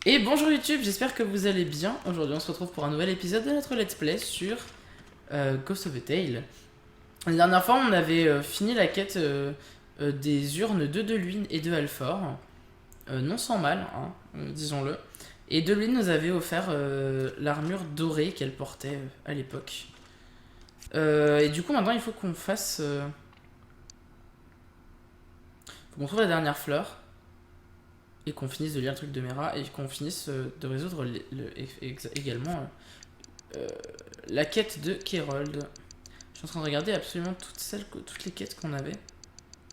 Et bonjour YouTube, j'espère que vous allez bien. Aujourd'hui on se retrouve pour un nouvel épisode de notre let's play sur Ghost of a Tale. La dernière fois on avait fini la quête des urnes de Deluine et de Alfort. Non sans mal, hein, disons-le. Et Deluine nous avait offert l'armure dorée qu'elle portait à l'époque. Et du coup maintenant il faut qu'on fasse... faut qu'on trouve la dernière fleur. Et qu'on finisse de lire le truc de Mera et qu'on finisse de résoudre également la quête de Kerold. Je suis en train de regarder absolument toutes les quêtes qu'on avait.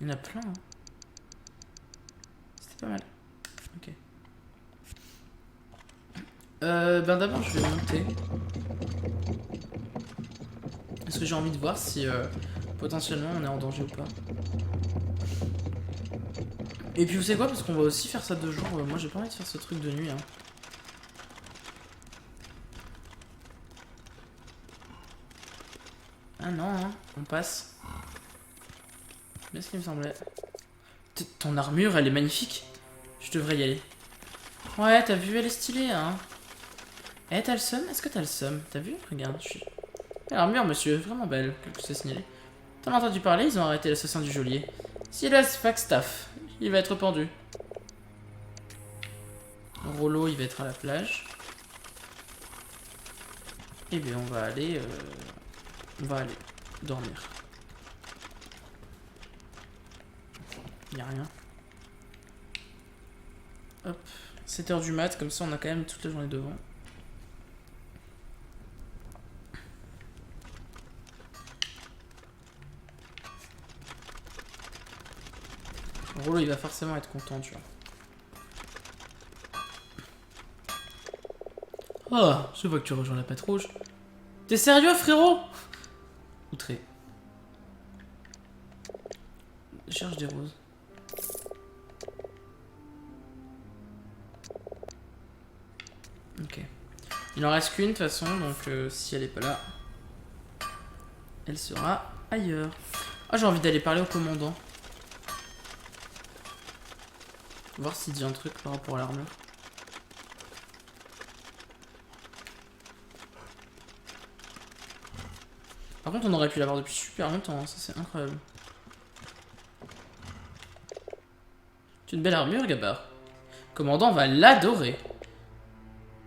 Il y en a plein. Hein. C'était pas mal. Ok. Ben d'abord je vais monter. Parce que j'ai envie de voir si potentiellement on est en danger ou pas. Et puis vous savez quoi, parce qu'on va aussi faire ça de jour. Moi j'ai pas envie de faire ce truc de nuit. Hein. Ah non, hein. On passe. Bien ce qu'il me semblait. Ton armure, elle est magnifique. Je devrais y aller. Ouais, t'as vu, elle est stylée, hein. Eh, t'as le seum? Est-ce que t'as le seum? T'as vu? Regarde, je suis... L'armure, monsieur, vraiment belle, quelque chose à signaler. T'en as entendu parler? Ils ont arrêté l'assassin du geôlier. Silas Flagstaff, il va être pendu. Rollo, il va être à la plage. Eh bien, on va aller dormir. Y'a rien. Hop, 7h du mat, comme ça on a quand même toute la journée devant. Rollo, il va forcément être content, tu vois. Oh, je vois que tu rejoins la patte rouge. T'es sérieux, frérot? Outré. Je cherche des roses. Ok. Il en reste qu'une de toute façon, donc si elle est pas là, elle sera ailleurs. Ah, j'ai envie d'aller parler au commandant. Voir s'il dit un truc par rapport à l'armure. Par contre, on aurait pu l'avoir depuis super longtemps, hein. Ça c'est incroyable. C'est une belle armure, Gabar. Commandant va l'adorer.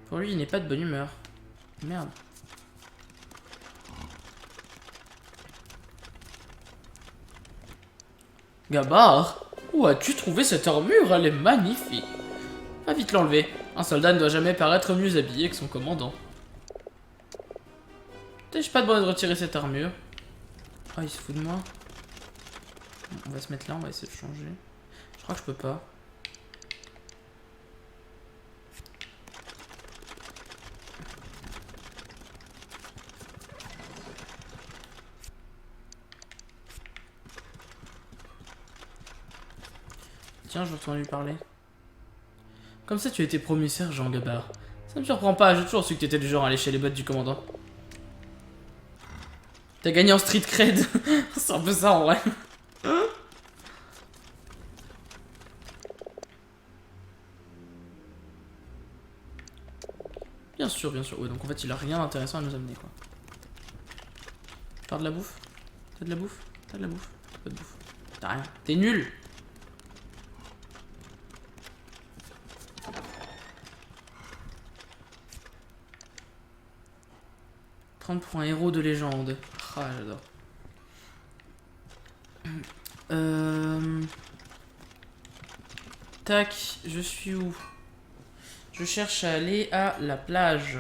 Pour lui, il n'est pas de bonne humeur. Merde. Gabar, où as-tu trouvé cette armure? Elle est magnifique. Va vite l'enlever. Un soldat ne doit jamais paraître mieux habillé que son commandant. T'es-je pas de retirer cette armure? Ah, il se fout de moi. On va se mettre là, on va essayer de changer. Je crois que je peux pas. Tiens, je retourne lui parler. Comme ça, tu as été promu sergent, Gabar. Ça me surprend pas, j'ai toujours su que t'étais du genre à aller chez les bottes du commandant. T'as gagné en street cred. C'est un peu ça en vrai. Bien sûr, bien sûr. Ouais, donc en fait, il a rien d'intéressant à nous amener, quoi. T'as de la bouffe? T'as de la bouffe? T'as de la bouffe? Pas de bouffe. T'as rien. T'es nul! 30 pour un héros de légende. Ah, j'adore. Tac, je suis où? Je cherche à aller à la plage.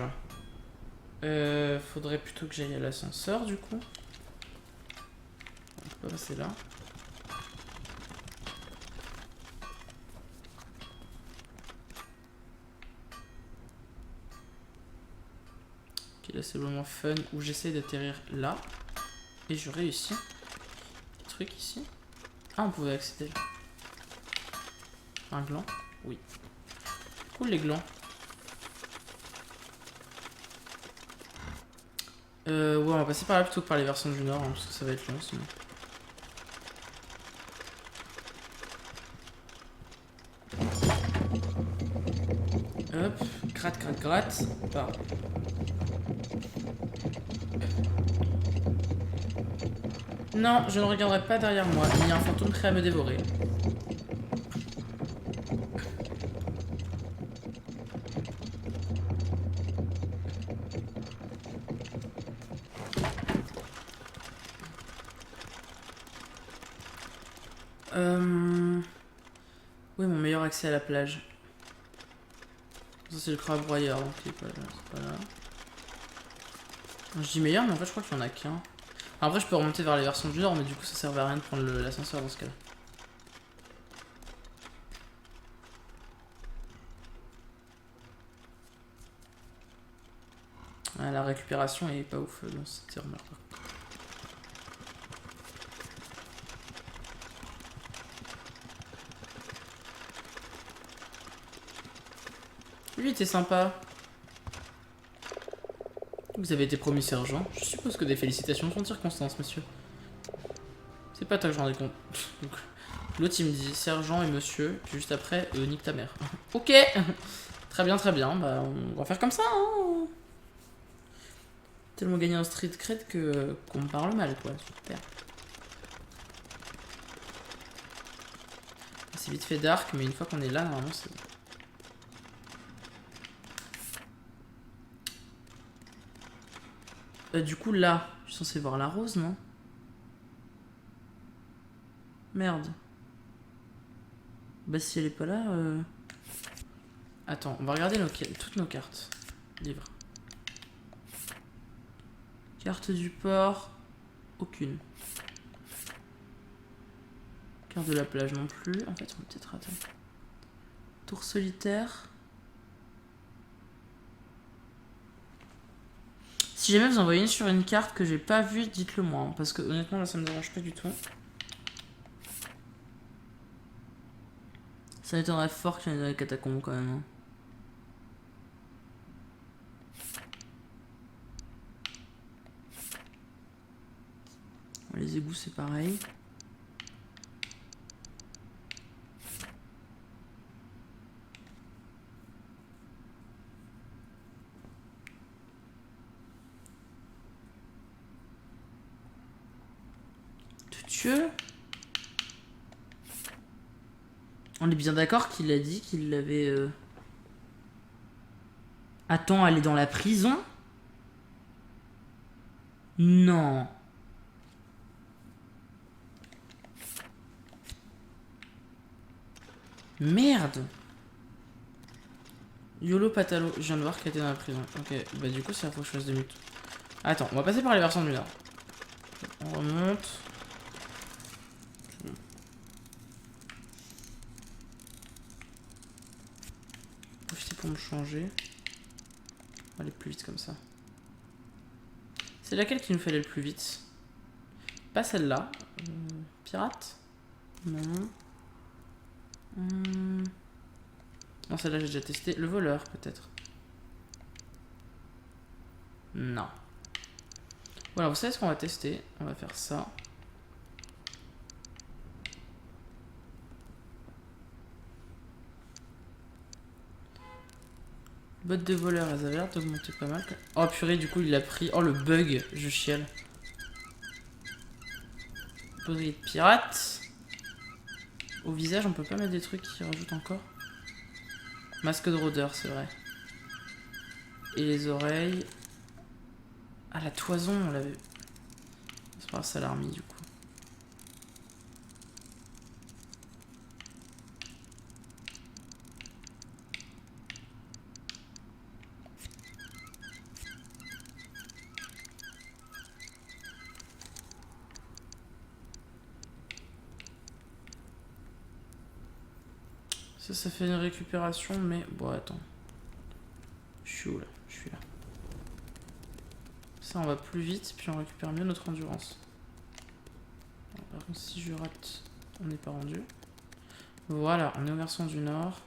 Faudrait plutôt que j'aille à l'ascenseur, du coup. On peut pas passer là. Ok, là c'est le moment fun où j'essaie d'atterrir là. Et je réussis. Petit truc ici. Ah, on pouvait accéder là. Un gland? Oui. Cool les glands. Ouais, on va passer par là plutôt que par les versions du nord, hein, parce que ça va être long sinon. Hop, gratte, gratte, gratte. Bah. Non, je ne regarderai pas derrière moi. Il y a un fantôme prêt à me dévorer. Oui, mon meilleur accès à la plage. Ça, c'est le crabe broyeur, donc il est pas là. C'est pas là. Je dis meilleur, mais en fait, je crois qu'il y en a qu'un. Après, je peux remonter vers les versions du Nord, mais du coup, ça servait à rien de prendre l'ascenseur dans ce cas-là. Ah, la récupération est pas ouf dans cette terme-là. Lui était sympa. Vous avez été promu sergent. Je suppose que des félicitations sont de circonstance, monsieur. C'est pas toi que je rendais compte. L'autre il me dit sergent et monsieur, puis juste après, nique ta mère. Ok. Très bien, très bien. Bah, on va faire comme ça, hein. Tellement gagné un street cred que qu'on me parle mal, quoi. Super. C'est vite fait dark, mais une fois qu'on est là, normalement, c'est... Du coup, là, je suis censé voir la rose, non? Merde. Bah, si elle est pas là... Attends, on va regarder toutes nos cartes. Livre. Carte du port. Aucune. Carte de la plage non plus. En fait, on va peut-être rater. Tour solitaire. Si jamais vous en voyez une sur une carte que j'ai pas vue, dites-le moi. Hein, parce que honnêtement, là, ça me dérange pas du tout. Ça m'étonnerait fort qu'il y en ait dans les catacombes quand même. Hein. Les égouts, c'est pareil. Dieu. On est bien d'accord qu'il a dit qu'il l'avait... Attends, elle est dans la prison? Non. Merde. YOLO Patalo. Je viens de voir qu'elle était dans la prison. Ok, bah du coup, c'est la fois que je fasse 2 minutes. Attends, on va passer par les versions du Nord. On remonte. Profiter pour me changer. On va aller plus vite comme ça. C'est laquelle qu'il nous fallait le plus vite? Pas celle-là. Pirate? Non. Non, celle-là j'ai déjà testé. Le voleur, peut-être. Non. Voilà, vous savez ce qu'on va tester? On va faire ça. Botte de voleur, elles avaient l'air d'augmenter pas mal. Oh purée, du coup il l'a pris. Oh le bug, je chiale. Poterie de pirate. Au visage, on peut pas mettre des trucs qui rajoutent encore. Masque de rôdeur, c'est vrai. Et les oreilles. Ah, la toison, on l'avait. C'est pas grave, ça l'a remis du coup. Ça fait une récupération, mais bon, attends. Je suis où là? Je suis là. Ça, on va plus vite, puis on récupère mieux notre endurance. Alors, par contre, si je rate, on n'est pas rendu. Voilà, on est au versant du Nord.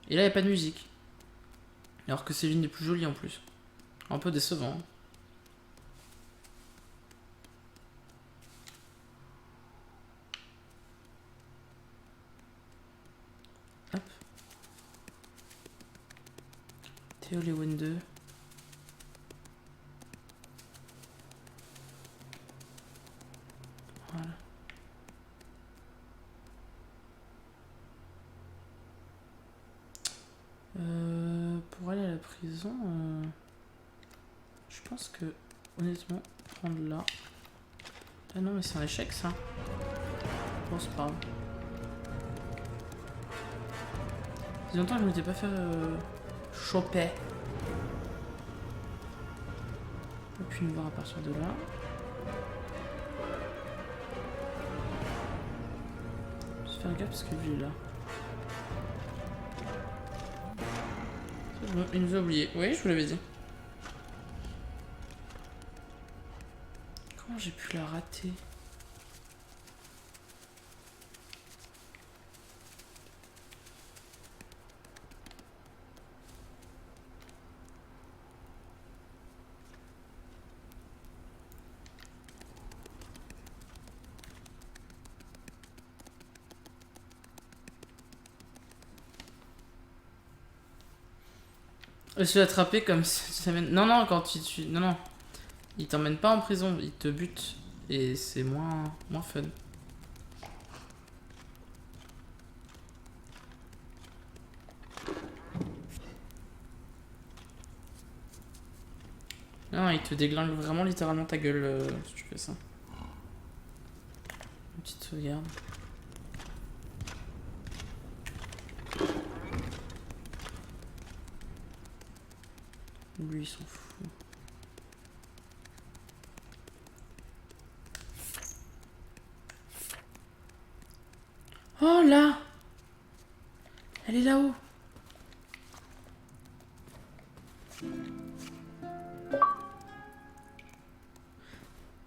Et là, il n'y a pas de musique. Alors que c'est l'une des plus jolies en plus. Un peu décevant. Théo Lewen 2. Voilà. Pour aller à la prison, je pense que, honnêtement, prendre là. Ah non, mais c'est un échec ça. Bon, c'est pas grave. Il y a longtemps que je m'étais pas fait choper. Et puis nous voir à partir de là. Je vais faire gaffe parce que lui est là. C'est bon, il nous a oublié. Oui, je vous l'avais dit. Comment j'ai pu la rater? Je suis attrapé comme si tu t'amènes. Non, non, quand tu. Non, non. Il t'emmène pas en prison, il te bute. Et c'est moins fun. Non, il te déglingue vraiment littéralement ta gueule si tu fais ça. Une petite sauvegarde. Lui, il s'en fout. Oh là! Elle est là-haut!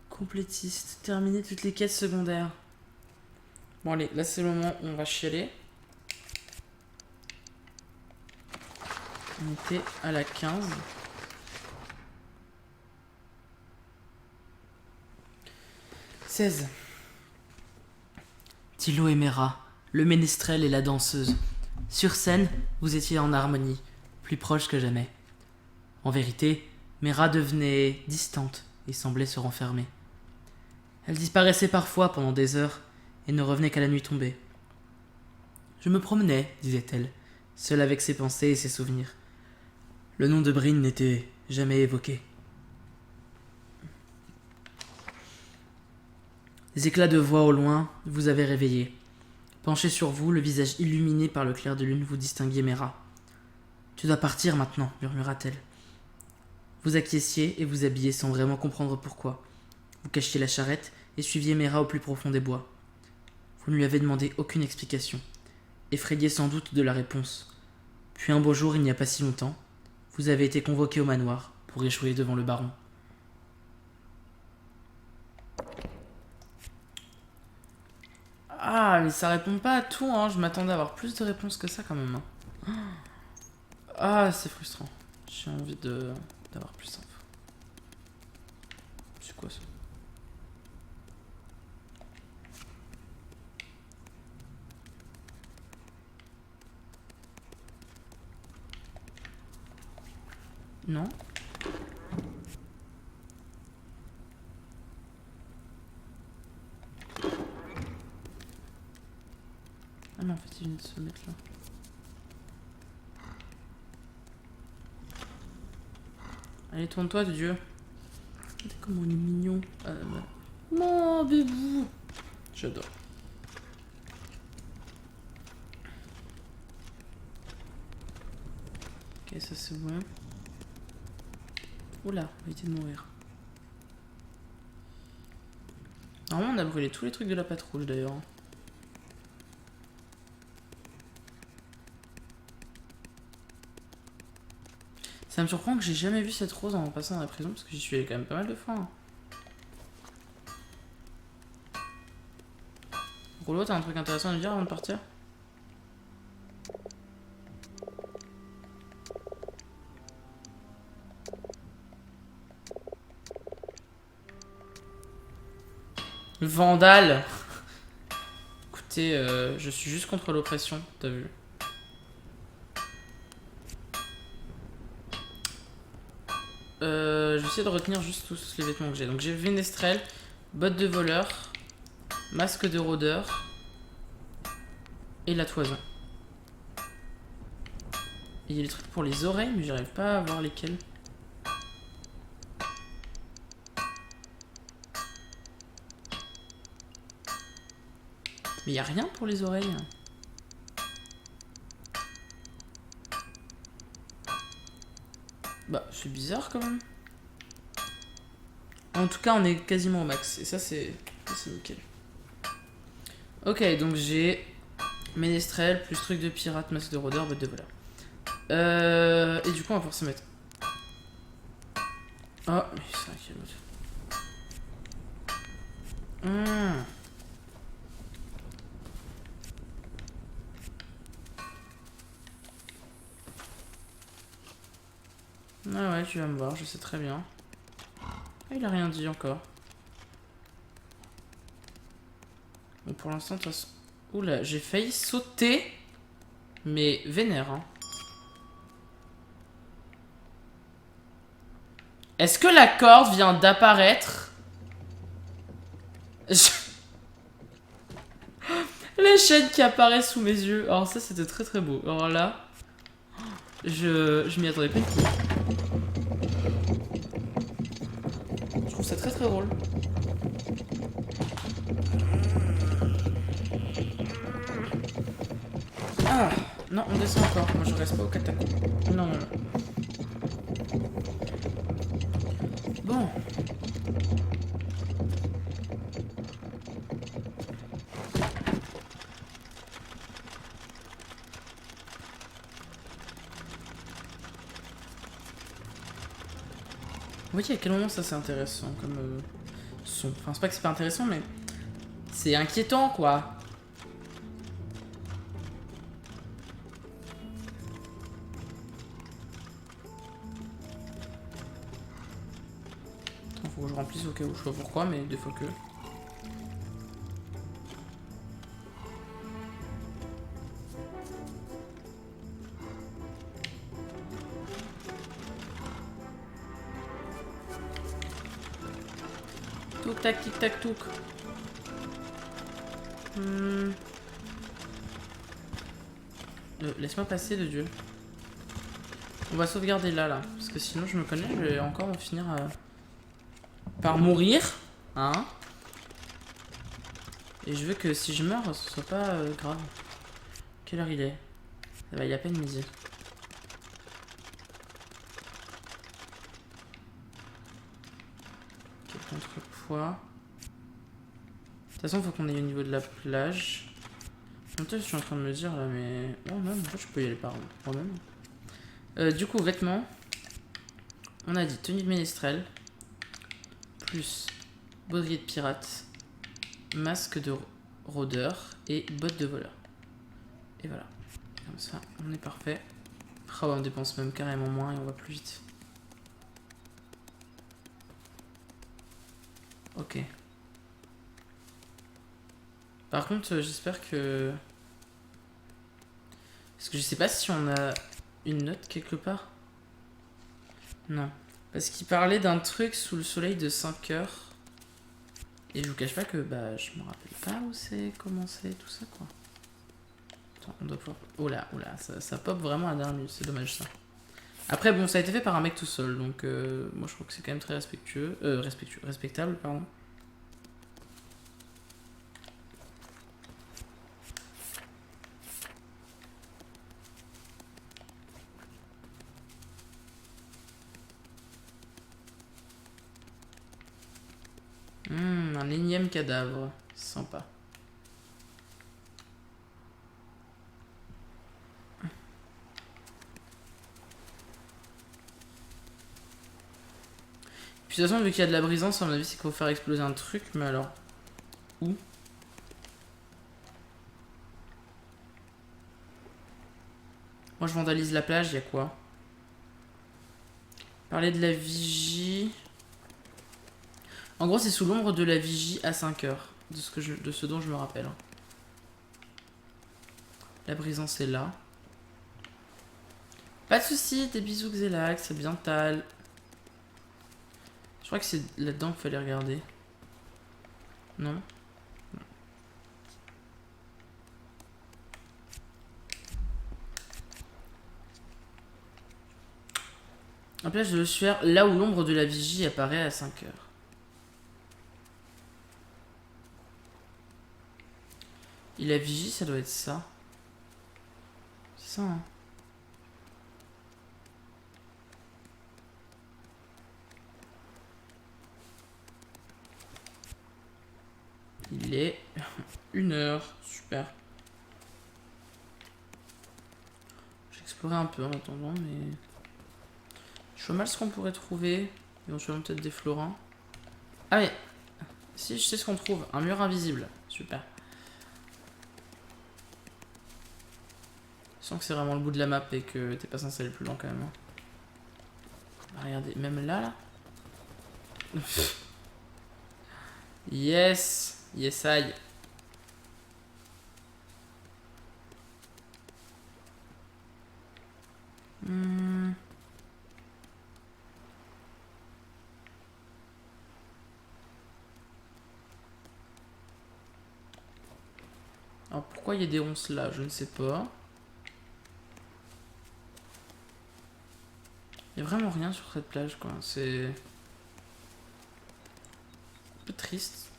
Complétiste. Terminer toutes les quêtes secondaires. Bon, allez, là c'est le moment où on va chialer. On était à la 15. « 16. Thilo et Mera, le ménestrel et la danseuse. Sur scène, vous étiez en harmonie, plus proche que jamais. En vérité, Mera devenait distante et semblait se renfermer. Elle disparaissait parfois pendant des heures et ne revenait qu'à la nuit tombée. Je me promenais, disait-elle, seule avec ses pensées et ses souvenirs. Le nom de Bryn n'était jamais évoqué. Des éclats de voix au loin vous avaient réveillé. Penché sur vous, le visage illuminé par le clair de lune, vous distinguiez Mera. « Tu dois partir maintenant, murmura-t-elle. Vous acquiesciez et vous habilliez sans vraiment comprendre pourquoi. Vous cachiez la charrette et suiviez Mera au plus profond des bois. Vous ne lui avez demandé aucune explication, effrayé sans doute de la réponse. Puis un beau jour, il n'y a pas si longtemps, vous avez été convoqué au manoir pour échouer devant le baron. Ah, mais ça répond pas à tout, hein. Je m'attendais à avoir plus de réponses que ça quand même. Hein. Ah, c'est frustrant. J'ai envie d'avoir plus d'infos. C'est quoi ça? Non. Ah non, en fait, il vient de se mettre là. Allez, tourne-toi, de Dieu. Regardez comment il est mignon. Mon bébou. J'adore. Ok, ça c'est bon. Oula, on va éviter de mourir. Normalement, on a brûlé tous les trucs de la patrouille d'ailleurs. Ça me surprend que j'ai jamais vu cette rose en passant dans la prison, parce que j'y suis allé quand même pas mal de fois. Hein. Rouleau, t'as un truc intéressant à nous dire avant de partir? Vandale. Écoutez, je suis juste contre l'oppression, t'as vu? Je vais essayer de retenir juste tous les vêtements que j'ai. Donc j'ai Vénestrel, bottes de voleur, masque de rôdeur et la toison. Et il y a des trucs pour les oreilles, mais j'arrive pas à voir lesquels. Mais il y a rien pour les oreilles. Bah, c'est bizarre quand même. En tout cas, on est quasiment au max. Et ça, c'est nickel. Ok, donc j'ai Ménestrel, plus truc de pirate, masque de rôdeur, botte de voleur. Et du coup, on va pouvoir se mettre. Oh, mais c'est un kilote. Ah ouais, tu vas me voir, je sais très bien. Ah, il a rien dit encore. Bon, pour l'instant, de toute façon. Oula, j'ai failli sauter. Mais vénère, hein. Est-ce que la corde vient d'apparaître? La chaîne qui apparaît sous mes yeux. Alors ça, c'était très très beau. Alors là, je m'y attendais pas du tout. Je trouve ça très très drôle. Ah, non, on descend encore. Moi, je reste pas au catacombe. Non, non, non. Bon. Vous voyez à quel moment ça c'est intéressant comme son. Enfin, c'est pas que c'est pas intéressant, mais c'est inquiétant, quoi. Faut que je remplisse au cas où, je sais pas pourquoi, mais des fois que. Touk tac tic tac touk. Laisse-moi passer de Dieu. On va sauvegarder là, parce que sinon je me connais, je vais encore en finir par mourir, hein. Et je veux que si je meurs, ce soit pas grave. Quelle heure il est? Ça va, il est à peine midi. Quel contrepoids. De toute façon, il faut qu'on aille au niveau de la plage. En même temps, je suis en train de me dire là, mais. Oh non, en fait, je peux y aller par moi-même. Du coup, vêtements. On a dit tenue de ménestrel. Plus baudrier de pirate. Masque de rôdeur. Et bottes de voleur. Et voilà. Comme ça, on est parfait. Ah ouais, on dépense même carrément moins et on va plus vite. Ok. Par contre, j'espère que... Parce que je sais pas si on a une note quelque part. Non. Parce qu'il parlait d'un truc sous le soleil de 5 heures. Et je vous cache pas que bah je me rappelle pas où c'est, comment c'est, tout ça quoi. Attends, on doit pouvoir... Oh là, ça pop vraiment à la dernière minute, c'est dommage ça. Après bon, ça a été fait par un mec tout seul, donc moi je trouve que c'est quand même très respectueux. Respectable, pardon. Un énième cadavre. Sympa. Puis de toute façon, vu qu'il y a de la brisance, à mon avis, c'est qu'il faut faire exploser un truc, mais alors... Où? Moi, je vandalise la plage, il y a quoi? Parler de la vigie... En gros, c'est sous l'ombre de la vigie à 5 heures. De ce dont je me rappelle. La brisance est là. Pas de soucis, des bisous Xelax, c'est bien Tal. Je crois que c'est là-dedans qu'il fallait regarder. Non? Un plage de l'ossuaire, là où l'ombre de la vigie apparaît à 5 heures. Et la vigie, ça doit être ça. C'est ça, hein. Il est 1h. Super. J'ai exploré un peu en attendant, mais... Je vois mal ce qu'on pourrait trouver. Éventuellement peut-être des florins. Ah mais... Si, je sais ce qu'on trouve. Un mur invisible. Super. Je sens que c'est vraiment le bout de la map et que t'es pas censé aller plus loin quand même. Hein. Bah, regardez, même là. Yes. Yes, I. Alors pourquoi il y a des ronces là? Je ne sais pas. Il n'y a vraiment rien sur cette plage quoi. C'est... un peu triste.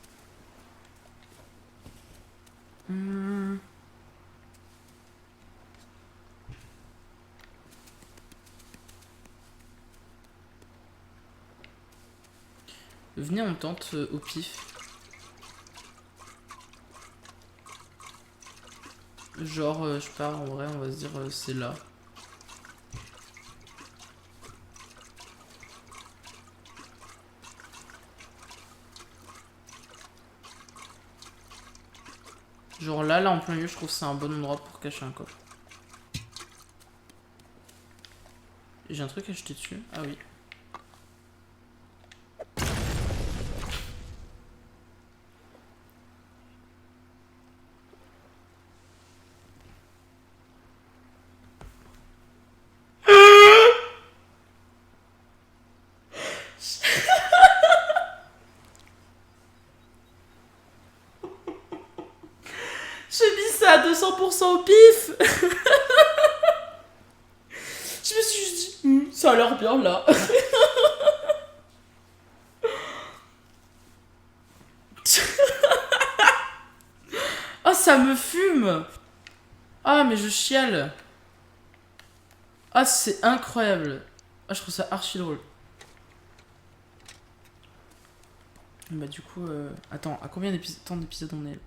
Venez, on tente au pif. Genre, je pars en vrai, on va se dire c'est là. Genre là en plein milieu, je trouve que c'est un bon endroit pour cacher un coffre. J'ai un truc à jeter dessus. Ah oui. J'ai mis ça à 200% au pif. Je me suis juste dit, ça a l'air bien là. Oh, ça me fume. Ah, mais je chiale. Ah, c'est incroyable. Ah, je trouve ça archi drôle. Bah, du coup, attends, à combien d'épisodes on est?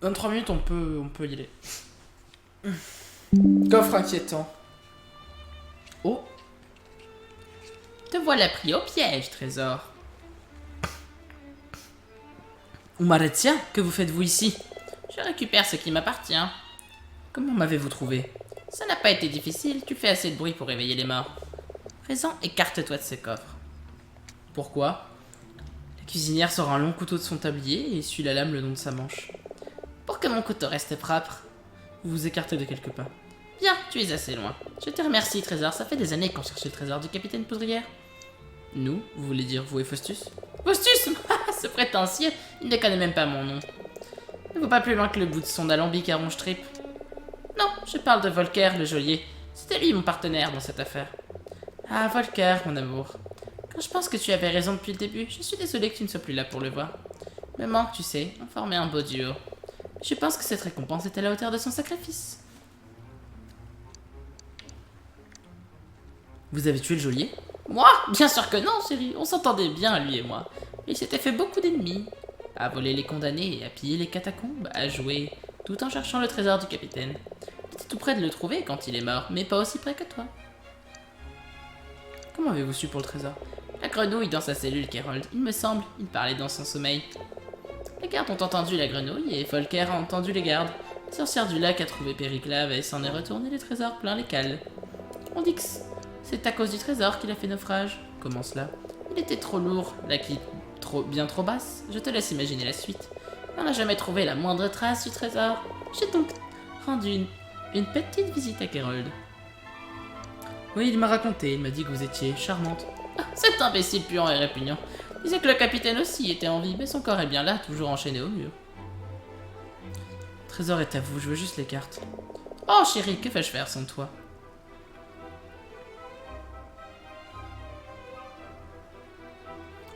23 minutes, on peut y aller. Coffre inquiétant. Oh. Te voilà pris au piège, trésor. Oumaratia, que vous faites-vous ici? Je récupère ce qui m'appartient. Comment m'avez-vous trouvé? Ça n'a pas été difficile, tu fais assez de bruit pour réveiller les morts. Présent, écarte-toi de ce coffre. Pourquoi? La cuisinière sort un long couteau de son tablier et essuie la lame le long de sa manche. Pour que mon couteau reste propre. Vous vous écartez de quelques pas. Bien, tu es assez loin. Je te remercie, trésor. Ça fait des années qu'on cherchait le trésor du capitaine Poudrière. Nous? Vous voulez dire vous et Faustus? Faustus? Ce prétentieux, il ne connaît même pas mon nom. Ne va pas plus loin que le bout de son alambic à ronge-trip. Non, je parle de Volker, le geôlier. C'était lui mon partenaire dans cette affaire. Ah, Volker, mon amour. Quand je pense que tu avais raison depuis le début, je suis désolée que tu ne sois plus là pour le voir. Me manque, tu sais, on formait un beau duo. Je pense que cette récompense est à la hauteur de son sacrifice. Vous avez tué le geôlier? Moi? Bien sûr que non, chérie. On s'entendait bien, lui et moi. Il s'était fait beaucoup d'ennemis. À voler les condamnés, à piller les catacombes, à jouer, tout en cherchant le trésor du capitaine. J'étais tout près de le trouver quand il est mort, mais pas aussi près que toi. Comment avez-vous su pour le trésor? La grenouille dans sa cellule, Kerold. Il me semble, il parlait dans son sommeil. Les gardes ont entendu la grenouille et Volker a entendu les gardes. La sorcière du lac a trouvé Périclave et s'en est retourné les trésors plein les cales. On dit que c'est à cause du trésor qu'il a fait naufrage. Comment cela? Il était trop lourd, la quille bien trop basse. Je te laisse imaginer la suite. On n'a jamais trouvé la moindre trace du trésor. J'ai donc rendu une petite visite à Kerold. Oui, il m'a raconté, il m'a dit que vous étiez charmante. Cet imbécile puant et répugnant. Disait que le capitaine aussi était en vie, mais son corps est bien là, toujours enchaîné au mur. Trésor est à vous, je veux juste les cartes. Oh chérie, que vais-je faire sans toi?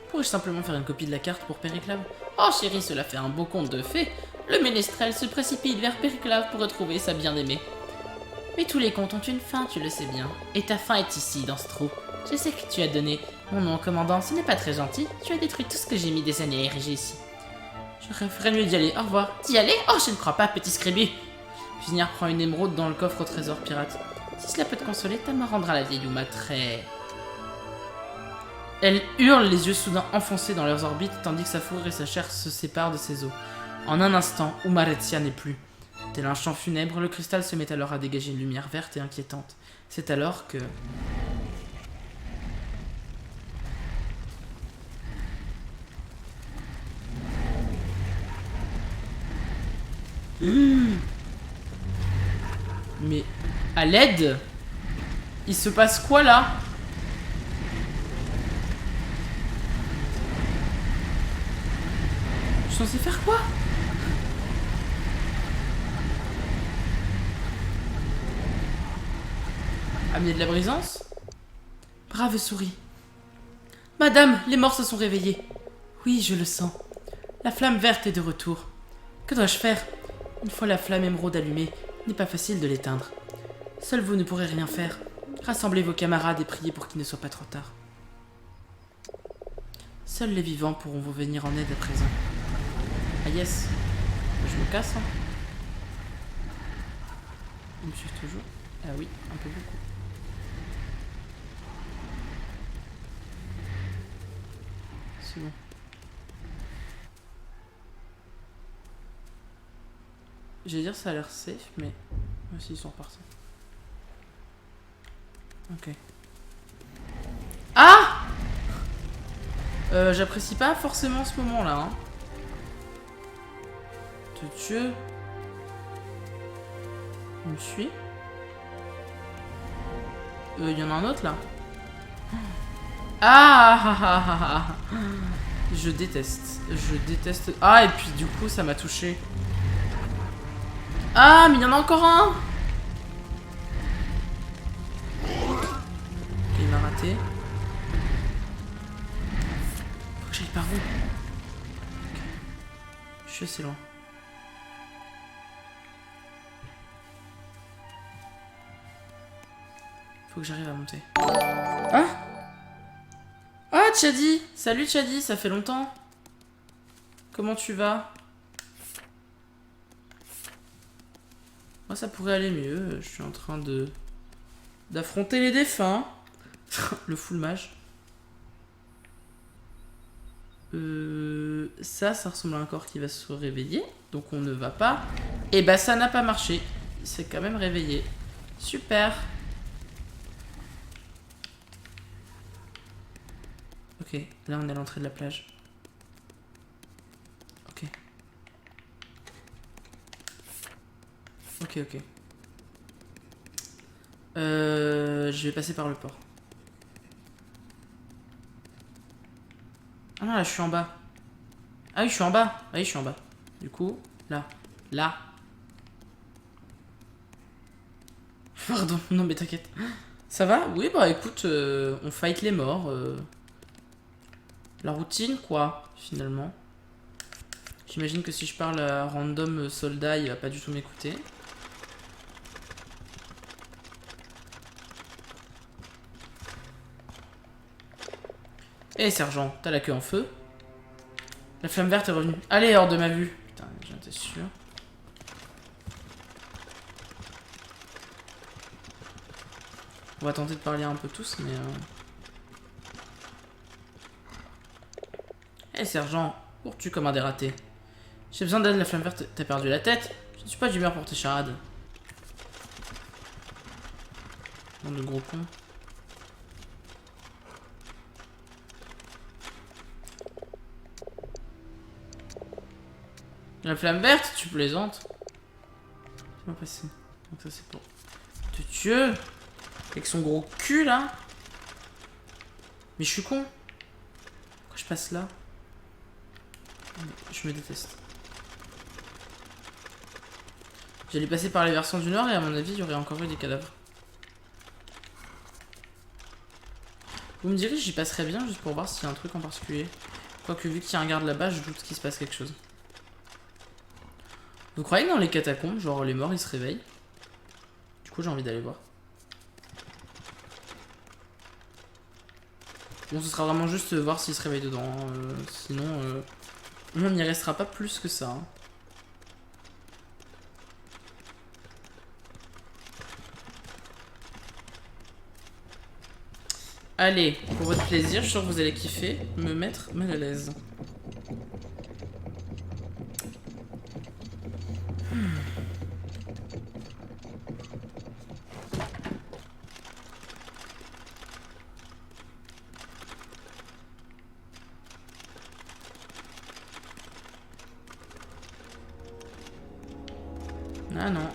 Pourrais-je simplement faire une copie de la carte pour Périclave? Oh chérie, cela fait un beau conte de fées. Le ménestrel se précipite vers Périclave pour retrouver sa bien-aimée. Mais tous les contes ont une fin, tu le sais bien. Et ta fin est ici, dans ce trou. Je sais que tu as donné mon nom au commandant, ce n'est pas très gentil. Tu as détruit tout ce que j'ai mis des années à ériger ici. Je ferais mieux d'y aller, au revoir. D'y aller? Oh, je ne crois pas, petit scribu. Cuisinière prend une émeraude dans le coffre au trésor pirate. Si cela peut te consoler, ta mort rendra la vieille Uma très... Elle hurle, les yeux soudain enfoncés dans leurs orbites, tandis que sa fourrure et sa chair se séparent de ses os. En un instant, Umaretia n'est plus. Tel un chant funèbre, le cristal se met alors à dégager une lumière verte et inquiétante. C'est alors que... Mais... à l'aide? Il se passe quoi là? Je suis censé faire quoi? Amener de la brisance? Brave souris. Madame, les morts se sont réveillés. Oui, je le sens. La flamme verte est de retour. Que dois-je faire? Une fois la flamme émeraude allumée, il n'est pas facile de l'éteindre. Seul vous ne pourrez rien faire. Rassemblez vos camarades et priez pour qu'il ne soit pas trop tard. Seuls les vivants pourront vous venir en aide à présent. Ah yes. Je me casse, hein. Ils me suivent toujours? Ah oui, un peu beaucoup. C'est bon. J'allais dire ça a l'air safe, mais... Ah si, ils sont repartis. Ok. Ah! J'apprécie pas forcément ce moment-là, hein. Dieu. Il me suit. Il y en a un autre là. Ah! Je déteste. Je déteste. Ah, et puis du coup, ça m'a touché. Ah, mais il y en a encore un! Ok, il m'a raté. Faut que j'aille par où? Okay. Je suis assez loin. Faut que j'arrive à monter. Ah! Ah, Tchadi! Salut Tchadi, ça fait longtemps. Comment tu vas? Moi, ça pourrait aller mieux. Je suis en train de... d'affronter les défunts. Le full mage. Ça ressemble à un corps qui va se réveiller. Donc on ne va pas. Et bah ça n'a pas marché. Il s'est quand même réveillé. Super. Ok, là on est à l'entrée de la plage. Ok. Ok, ok. Je vais passer par le port. Ah non, là je suis en bas. Ah oui, je suis en bas. Ah oui, je suis en bas. Du coup, là. Là. Pardon, non mais t'inquiète. Ça va? Oui, bah écoute, on fight les morts. La routine, quoi, finalement. J'imagine que si je parle à random soldat, il va pas du tout m'écouter. Eh sergent, t'as la queue en feu? La flamme verte est revenue. Allez, hors de ma vue. Putain, j'en étais sûr. On va tenter de parler un peu tous, mais... Eh sergent, cours-tu comme un dératé? J'ai besoin d'aide, la flamme verte, t'as perdu la tête? Je ne suis pas d'humeur pour tes charades. Bande de gros cons. La flamme verte, tu plaisantes? C'est pas passé. Donc ça c'est pour... De Dieu! Avec son gros cul là. Mais je suis con. Pourquoi je passe là? Je me déteste. J'allais passer par les versants du nord et à mon avis, il y aurait encore eu des cadavres. Vous me direz, j'y passerais bien juste pour voir s'il y a un truc en particulier. Quoique vu qu'il y a un garde là-bas, je doute qu'il se passe quelque chose. Vous croyez que dans les catacombes, genre les morts ils se réveillent? Du coup j'ai envie d'aller voir. Bon, ce sera vraiment juste voir s'ils se réveillent dedans. Sinon, on n'y restera pas plus que ça. Hein. Allez, pour votre plaisir, je suis sûr que vous allez kiffer me mettre mal à l'aise. Ah non.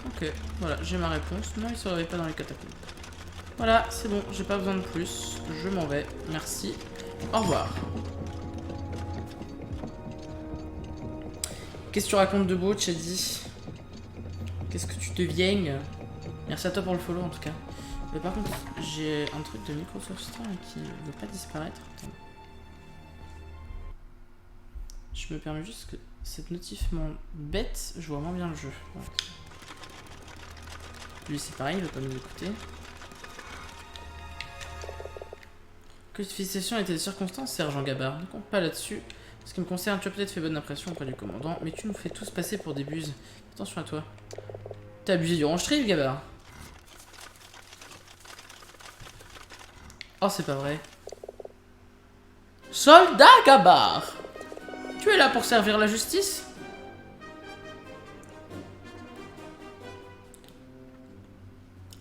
Ok, voilà, j'ai ma réponse. Non, il se réveille pas dans les catacombes. Voilà, c'est bon, j'ai pas besoin de plus. Je m'en vais. Merci. Au revoir. Qu'est-ce que tu racontes de beau, Chadi? Qu'est-ce que tu deviens? Merci à toi pour le follow en tout cas. Mais par contre, j'ai un truc de Microsoft Store qui ne veut pas disparaître. Attends. Je me permets juste que cette notif m'embête. Je vois moins bien le jeu. Voilà. Lui c'est pareil, il veut pas nous écouter. Codification était des circonstances, sergent Gabard. Ne compte pas là-dessus. En ce qui me concerne, tu as peut-être fait bonne impression auprès du commandant, mais tu nous fais tous passer pour des buses. Attention à toi. T'as abusé du range-trip, Gabard. Oh, c'est pas vrai. Soldat Gabard! Tu es là pour servir la justice?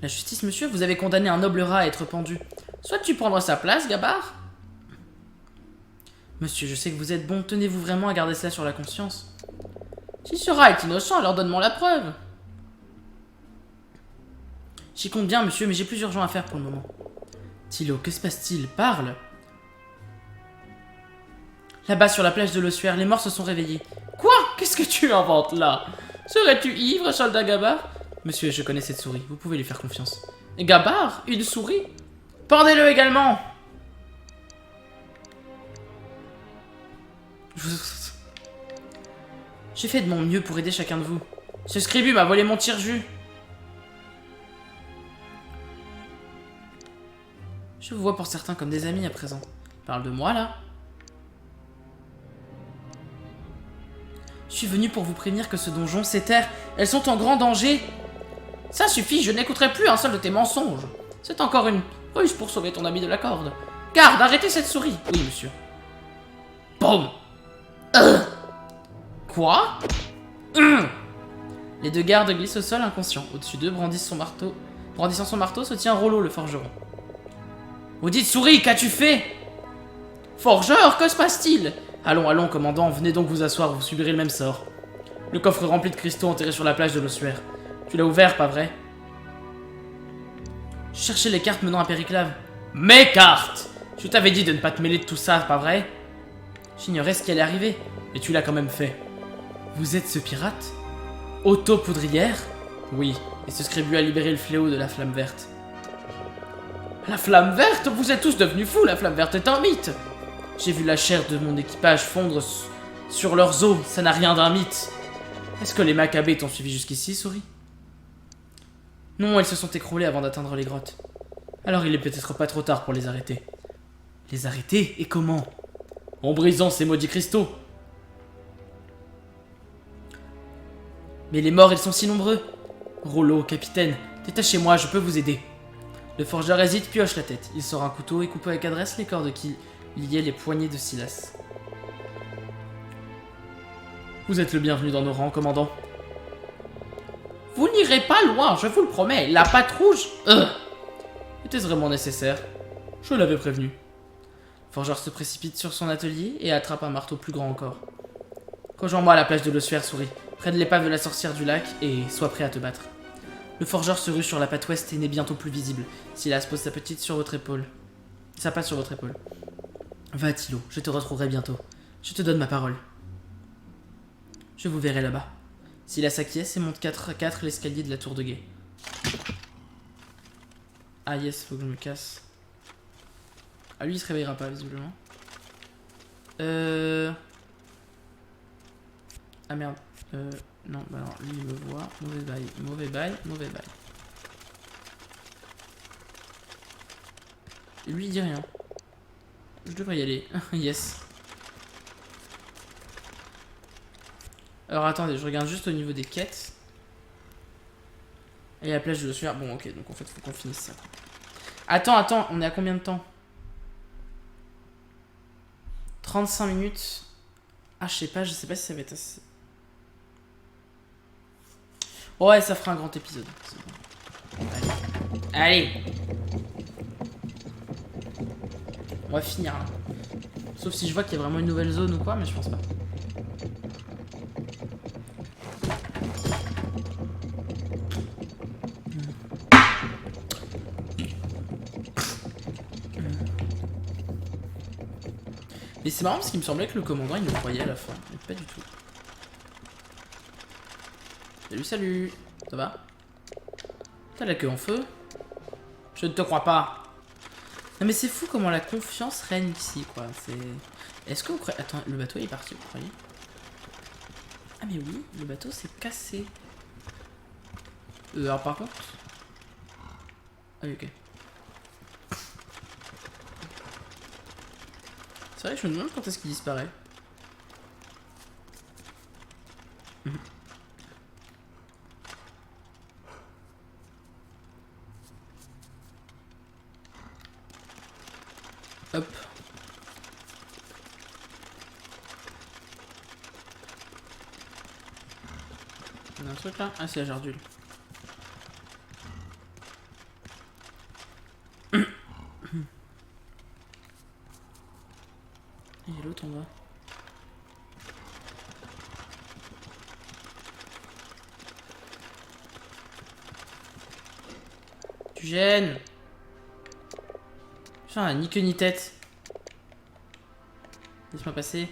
La justice, monsieur, vous avez condamné un noble rat à être pendu. Soit tu prendras sa place, Gabard. Monsieur, je sais que vous êtes bon, tenez-vous vraiment à garder cela sur la conscience. Si ce rat est innocent, alors donne-moi la preuve. J'y compte bien, monsieur, mais j'ai plus urgent à faire pour le moment. Thilo, que se passe-t-il? Parle. Là-bas, sur la plage de l'ossuaire, les morts se sont réveillés. Quoi? Qu'est-ce que tu inventes là? Serais-tu ivre, soldat Gabard? Monsieur, je connais cette souris, vous pouvez lui faire confiance. Gabard? Une souris? Pendez-le également! J'ai fait de mon mieux pour aider chacun de vous. Ce scribu m'a volé mon tire-jus. Je vous vois pour certains comme des amis à présent. Parle de moi, là. Je suis venu pour vous prévenir que ce donjon, ces terres, elles sont en grand danger. Ça suffit, je n'écouterai plus un seul de tes mensonges. C'est encore une ruse pour sauver ton ami de la corde. Garde, arrêtez cette souris. Oui, monsieur. Boum. Quoi? Les deux gardes glissent au sol inconscients. Au-dessus d'eux, brandissant son marteau, se tient Rollo, le forgeron. Maudite souris, qu'as-tu fait? Forgeur, que se passe-t-il? Allons, allons, commandant, venez donc vous asseoir, vous subirez le même sort. Le coffre rempli de cristaux enterrés sur la plage de l'ossuaire. Tu l'as ouvert, pas vrai? Je cherchais les cartes menant à Périclave. Mes cartes! Je t'avais dit de ne pas te mêler de tout ça, pas vrai? J'ignorais ce qui allait arriver, mais tu l'as quand même fait. Vous êtes ce pirate? Otto Poudrière? Oui, et ce scribu a libéré le fléau de la flamme verte. La flamme verte? Vous êtes tous devenus fous, la flamme verte est un mythe! J'ai vu la chair de mon équipage fondre sur leurs os, ça n'a rien d'un mythe. Est-ce que les Maccabées t'ont suivi jusqu'ici, souris? Non, elles se sont écroulées avant d'atteindre les grottes. Alors il est peut-être pas trop tard pour les arrêter. Les arrêter? Et comment? En brisant ces maudits cristaux. Mais les morts, ils sont si nombreux. Rollo, capitaine, détachez-moi, je peux vous aider. Le forgeur hésite, puis hoche la tête. Il sort un couteau et coupe avec adresse les cordes qui liaient les poignets de Silas. Vous êtes le bienvenu dans nos rangs, commandant. Vous n'irez pas loin, je vous le promets. La patte rouge... Était-ce vraiment nécessaire? Je l'avais prévenu. Le forgeur se précipite sur son atelier et attrape un marteau plus grand encore. Rejoins-moi à la plage de l'ossuaire, souris. Près de l'épave de la sorcière du lac et sois prêt à te battre. Le forgeur se rue sur la patte ouest et n'est bientôt plus visible. Silas pose sa petite sur votre épaule. Sa patte sur votre épaule. Va, Thilo, je te retrouverai bientôt. Je te donne ma parole. Je vous verrai là-bas. Silas acquiesce et monte 4 l'escalier de la tour de guet. Ah yes, faut que je me casse. Ah lui il se réveillera pas visiblement. Ah merde. Non, bah alors lui il me voit. Mauvais bail, mauvais bail, mauvais bail. Et lui il dit rien. Je devrais y aller. Yes. Alors attendez, je regarde juste au niveau des quêtes. Et la plage de l'ossuaire. Bon ok, donc en fait faut qu'on finisse ça. Attends, on est à combien de temps? 35 minutes. Ah je sais pas si ça va être assez. Ouais, ça fera un grand épisode. Bon. Allez. On va finir là. Sauf si je vois qu'il y a vraiment une nouvelle zone ou quoi, mais je pense pas. Mais c'est marrant parce qu'il me semblait que le commandant il me croyait à la fin. Mais pas du tout. Salut. Ça va? T'as la queue en feu? Je ne te crois pas. Non mais c'est fou comment la confiance règne ici quoi. C'est. Est-ce que vous croyez. Attends, le bateau est parti, vous croyez? Ah mais oui, le bateau s'est cassé. Alors par contre. Ah oui, ok. C'est vrai que je me demande quand est-ce qu'il disparaît. Hop. On a un truc là? Ah c'est la Jardule. Il y a l'autre en bas. Tu gênes. Putain, ni queue ni tête. Laisse-moi passer.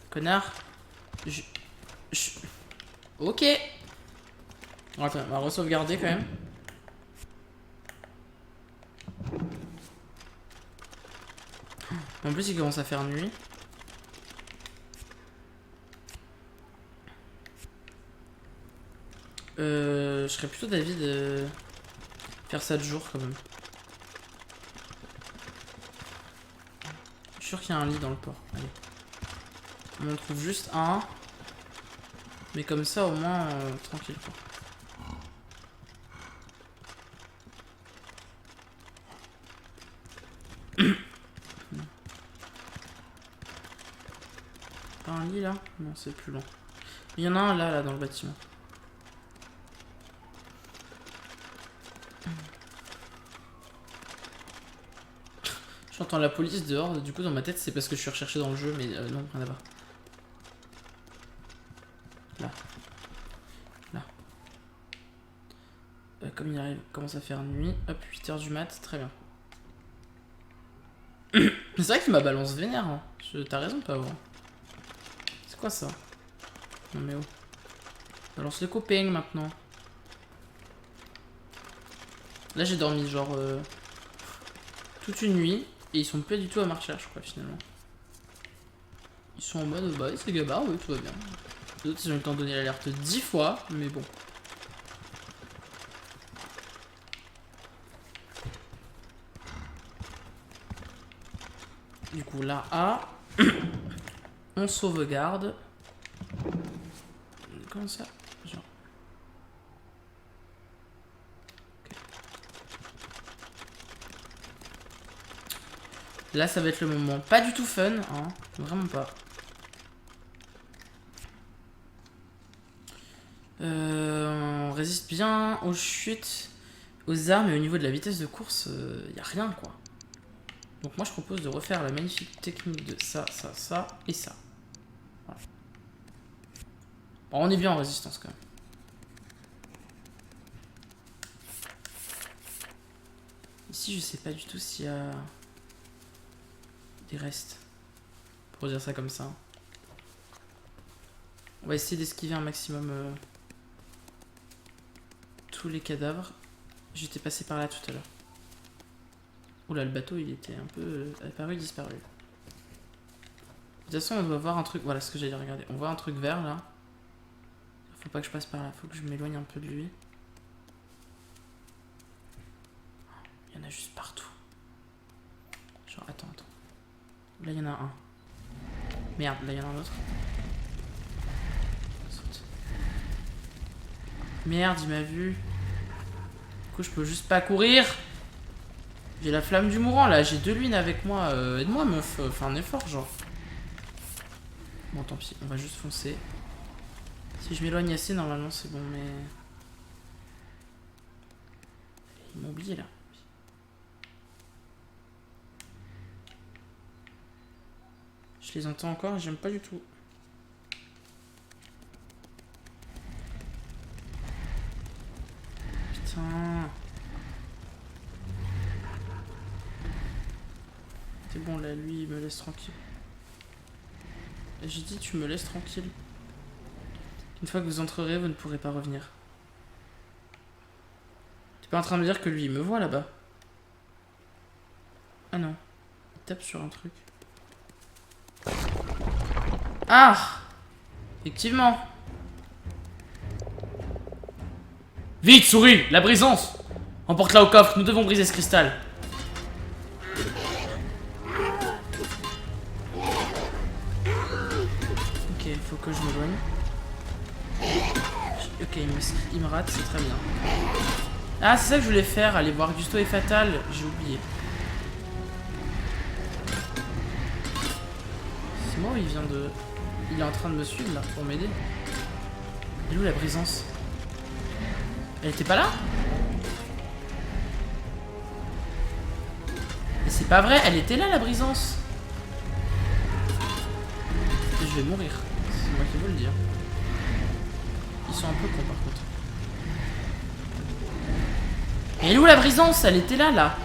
Connard. Ok. Attends, on va re-sauvegarder quand même. En plus, il commence à faire nuit. Je serais plutôt d'avis de faire ça de jour quand même. Je suis sûr qu'il y a un lit dans le port. Allez. On en trouve juste un. Mais comme ça, au moins, tranquille quoi. Pas un lit là? Non, c'est plus long. Il y en a un là, dans le bâtiment. J'entends la police dehors, du coup dans ma tête c'est parce que je suis recherché dans le jeu, mais non, rien à voir. Là. Là. Comme il arrive, commence à faire nuit. Hop, 8h du mat, très bien. C'est vrai qu'il m'a balance vénère, hein. T'as raison, pas avant. C'est quoi ça? Non mais oh. Balance les copains maintenant. Là j'ai dormi genre toute une nuit. Et ils sont pas du tout à ma recherche, quoi, finalement. Ils sont en mode, bah, c'est gabar, oui, tout va bien. Les autres, ils ont eu le temps de donner l'alerte 10 fois, mais bon. Du coup, là, A. On sauvegarde. Comment ça? Genre. Okay. Là, ça va être le moment pas du tout fun, hein. Vraiment pas. On résiste bien aux chutes, aux armes et au niveau de la vitesse de course, y a rien quoi. Donc moi je propose de refaire la magnifique technique de ça, ça, ça et ça. Voilà. Bon, on est bien en résistance quand même. Ici, je sais pas du tout s'il y a des restes. Pour dire ça comme ça. On va essayer d'esquiver un maximum tous les cadavres. J'étais passé par là tout à l'heure. Oula, le bateau il était un peu apparu, disparu. De toute façon, on doit voir un truc. Voilà ce que j'allais regarder. On voit un truc vert là. Faut pas que je passe par là, faut que je m'éloigne un peu de lui. Il y en a juste partout. Genre, attends. Là, il y en a un. Merde, là, il y en a un autre. Merde, il m'a vu. Du coup, je peux juste pas courir. J'ai la flamme du mourant, là. J'ai 2 lunes avec moi. Aide-moi, meuf. Fais un effort, genre. Bon, tant pis. On va juste foncer. Si je m'éloigne assez, normalement, c'est bon, mais... Ils m'ont oublié, là. Je les entends encore et j'aime pas du tout. Putain. C'est bon, là, lui, il me laisse tranquille. J'ai dit, tu me laisses tranquille. Une fois que vous entrerez, vous ne pourrez pas revenir. T'es pas en train de me dire que lui, il me voit là-bas? Ah non. Il tape sur un truc. Ah! Effectivement. Vite, souris! La brisance! Emporte-la au coffre, nous devons briser ce cristal. Ok, il faut que je m'éloigne. Ok, il me rate, c'est très bien. Ah, c'est ça que je voulais faire, aller voir Gusto et Fatal. J'ai oublié. C'est moi ou il vient de... Il est en train de me suivre là, pour m'aider. Elle est où la brisance? Elle était pas là? Mais c'est pas vrai, elle était là la brisance. Et je vais mourir. C'est moi qui veux le dire. Ils sont un peu cons par contre. Et elle est où la brisance? Elle était là, là.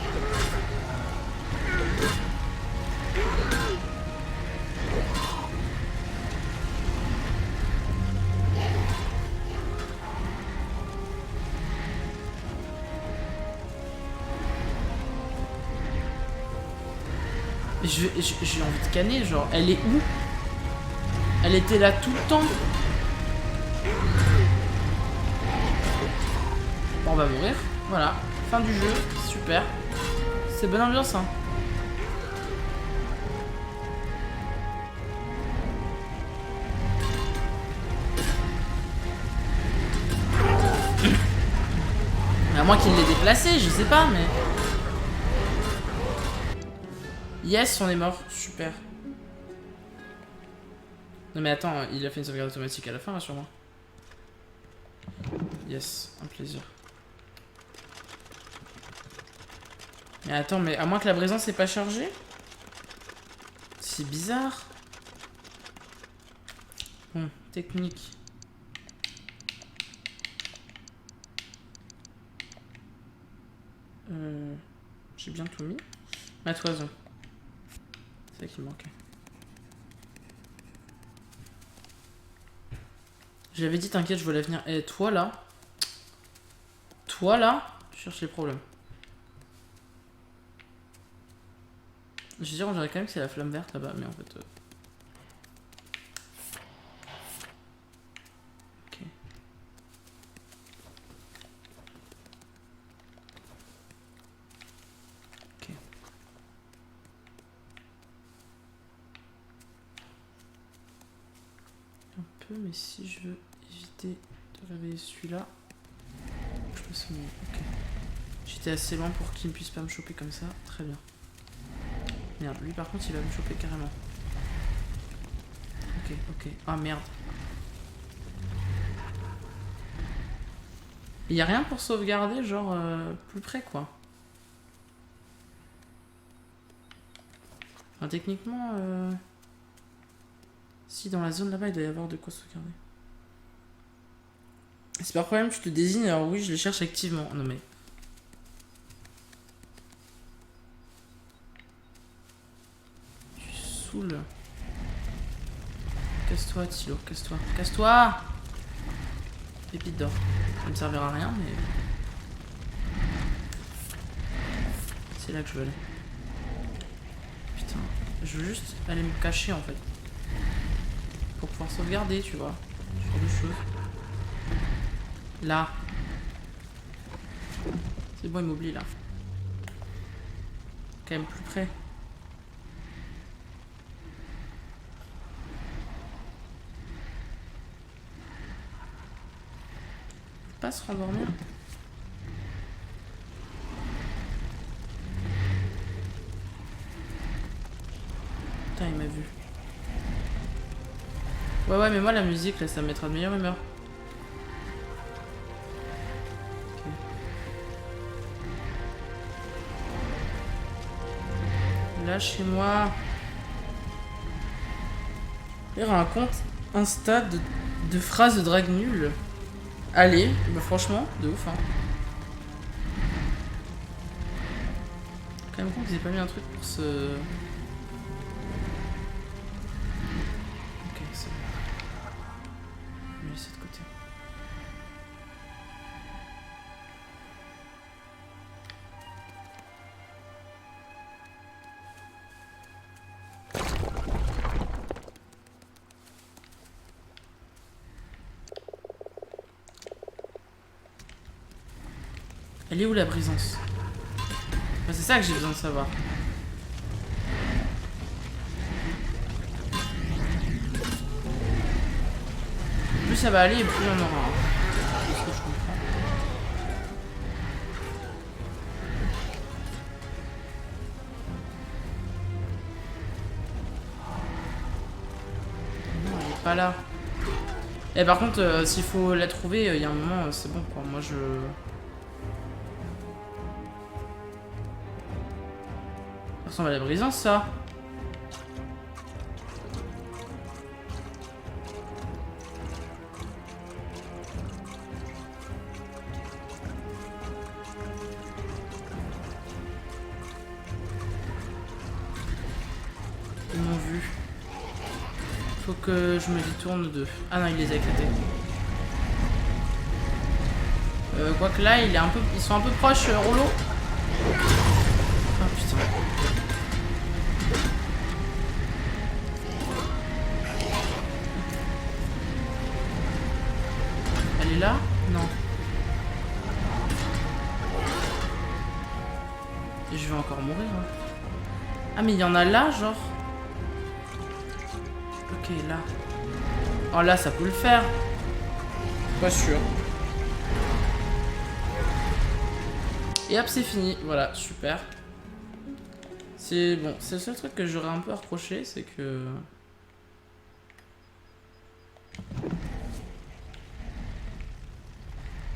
J'ai envie de canner, genre, elle est où? Elle était là tout le temps. Bon, on va mourir. Voilà, fin du jeu, super. C'est bonne ambiance, hein. À moins qu'il l'ait déplacé, je sais pas, mais... Yes, on est mort, super. Non mais attends, il a fait une sauvegarde automatique à la fin, rassure-moi. Yes, un plaisir. Mais attends, mais à moins que la brisance n'est pas chargée? C'est bizarre. Bon, technique. J'ai bien tout mis. Ma toison. C'est ça qui manquait. Je l'avais dit, t'inquiète, je vois l'avenir. Et toi là, tu cherches les problèmes. Je veux dire, on dirait quand même que c'est la flamme verte là-bas, mais en fait... Ok. Ok. Un peu, mais si je veux éviter de réveiller celui-là... Je passe au milieu. Ok. J'étais assez loin pour qu'il ne puisse pas me choper comme ça. Très bien. Merde, lui par contre il va me choper carrément. Ok. Ah merde. Il y a rien pour sauvegarder, genre plus près quoi. Enfin, techniquement, si dans la zone là-bas il doit y avoir de quoi sauvegarder. C'est pas un problème, tu te désignes, alors oui je les cherche activement. Non mais... Casse-toi, Tilo, casse-toi. Casse-toi! Pépite d'or. Ça me servira à rien, mais... C'est là que je veux aller. Putain, je veux juste aller me cacher en fait. Pour pouvoir sauvegarder, tu vois. Ce genre de choses. Là. C'est bon, il m'oublie là. Quand même plus près. Pas se rendormir. Putain, il m'a vu. Ouais, mais moi la musique là, ça me mettra de meilleure humeur. Okay. Lâchez-moi. Il raconte un stade de phrases de drague nulle. Allez, bah franchement, de ouf hein. Quand même con qu'ils aient pas mis un truc pour se... Ok, c'est bon. Je vais laisser de côté. Elle est où la brisance? Enfin, c'est ça que j'ai besoin de savoir. Plus ça va aller et plus on aura. C'est ce que je comprends. Non, elle est pas là. Et par contre, s'il faut la trouver, il y a un moment, c'est bon quoi. Moi je... Ça ressemble à la brisance, ça. Ils m'ont vu. Faut que je me détourne d'eux. Ah non, il les a éclatés. Quoique là, il est un peu... ils sont un peu proches, Rollo. Ah putain. Elle est là? Non. Et je vais encore mourir. Hein. Ah mais il y en a là, genre. Ok, là. Oh là, ça peut le faire. Pas sûr. Et hop, c'est fini. Voilà, super. C'est bon. C'est le seul truc que j'aurais un peu reproché, c'est que...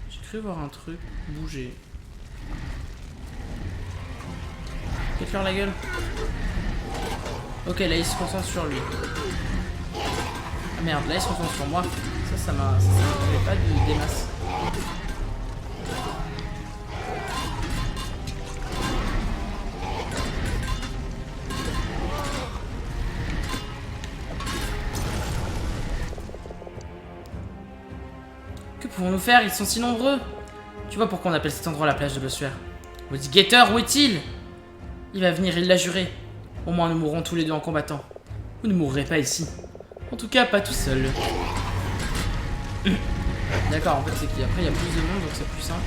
J'ai cru voir un truc bouger. Fais-leur la gueule. Ok, là, il se concentre sur lui. Ah merde, là, il se concentre sur moi. Ça m'a... Ça m'avait pas de démasse. Que pouvons-nous faire? Ils sont si nombreux. Tu vois pourquoi on appelle cet endroit la plage de l'ossuaire. Maudit guetteur, où est-il? Il va venir, il l'a juré. Au moins nous mourrons tous les deux en combattant. Vous ne mourrez pas ici. En tout cas, pas tout seul. D'accord, en fait c'est qu'après il y a plus de monde, donc c'est plus simple.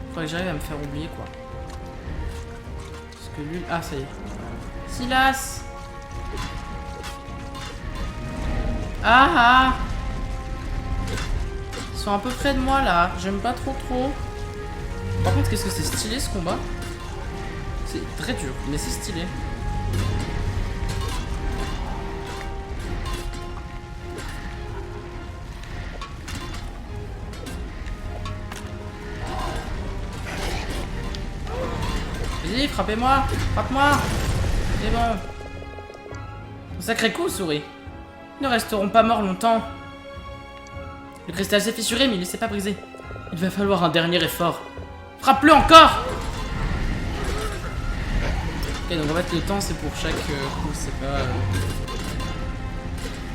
Faudrait que j'arrive à me faire oublier quoi. Parce que lui... Ah ça y est. Silas! Ah! Ils sont un peu près de moi là. J'aime pas trop. Par contre, qu'est-ce que c'est stylé ce combat? C'est très dur, mais c'est stylé. Vas-y, frappez-moi! Frappe-moi! C'est bon. Sacré coup, souris. Ils ne resteront pas morts longtemps. Le cristal s'est fissuré, mais il ne s'est pas brisé. Il va falloir un dernier effort. Frappe-le encore. Ok, donc en fait le temps c'est pour chaque coup, c'est pas...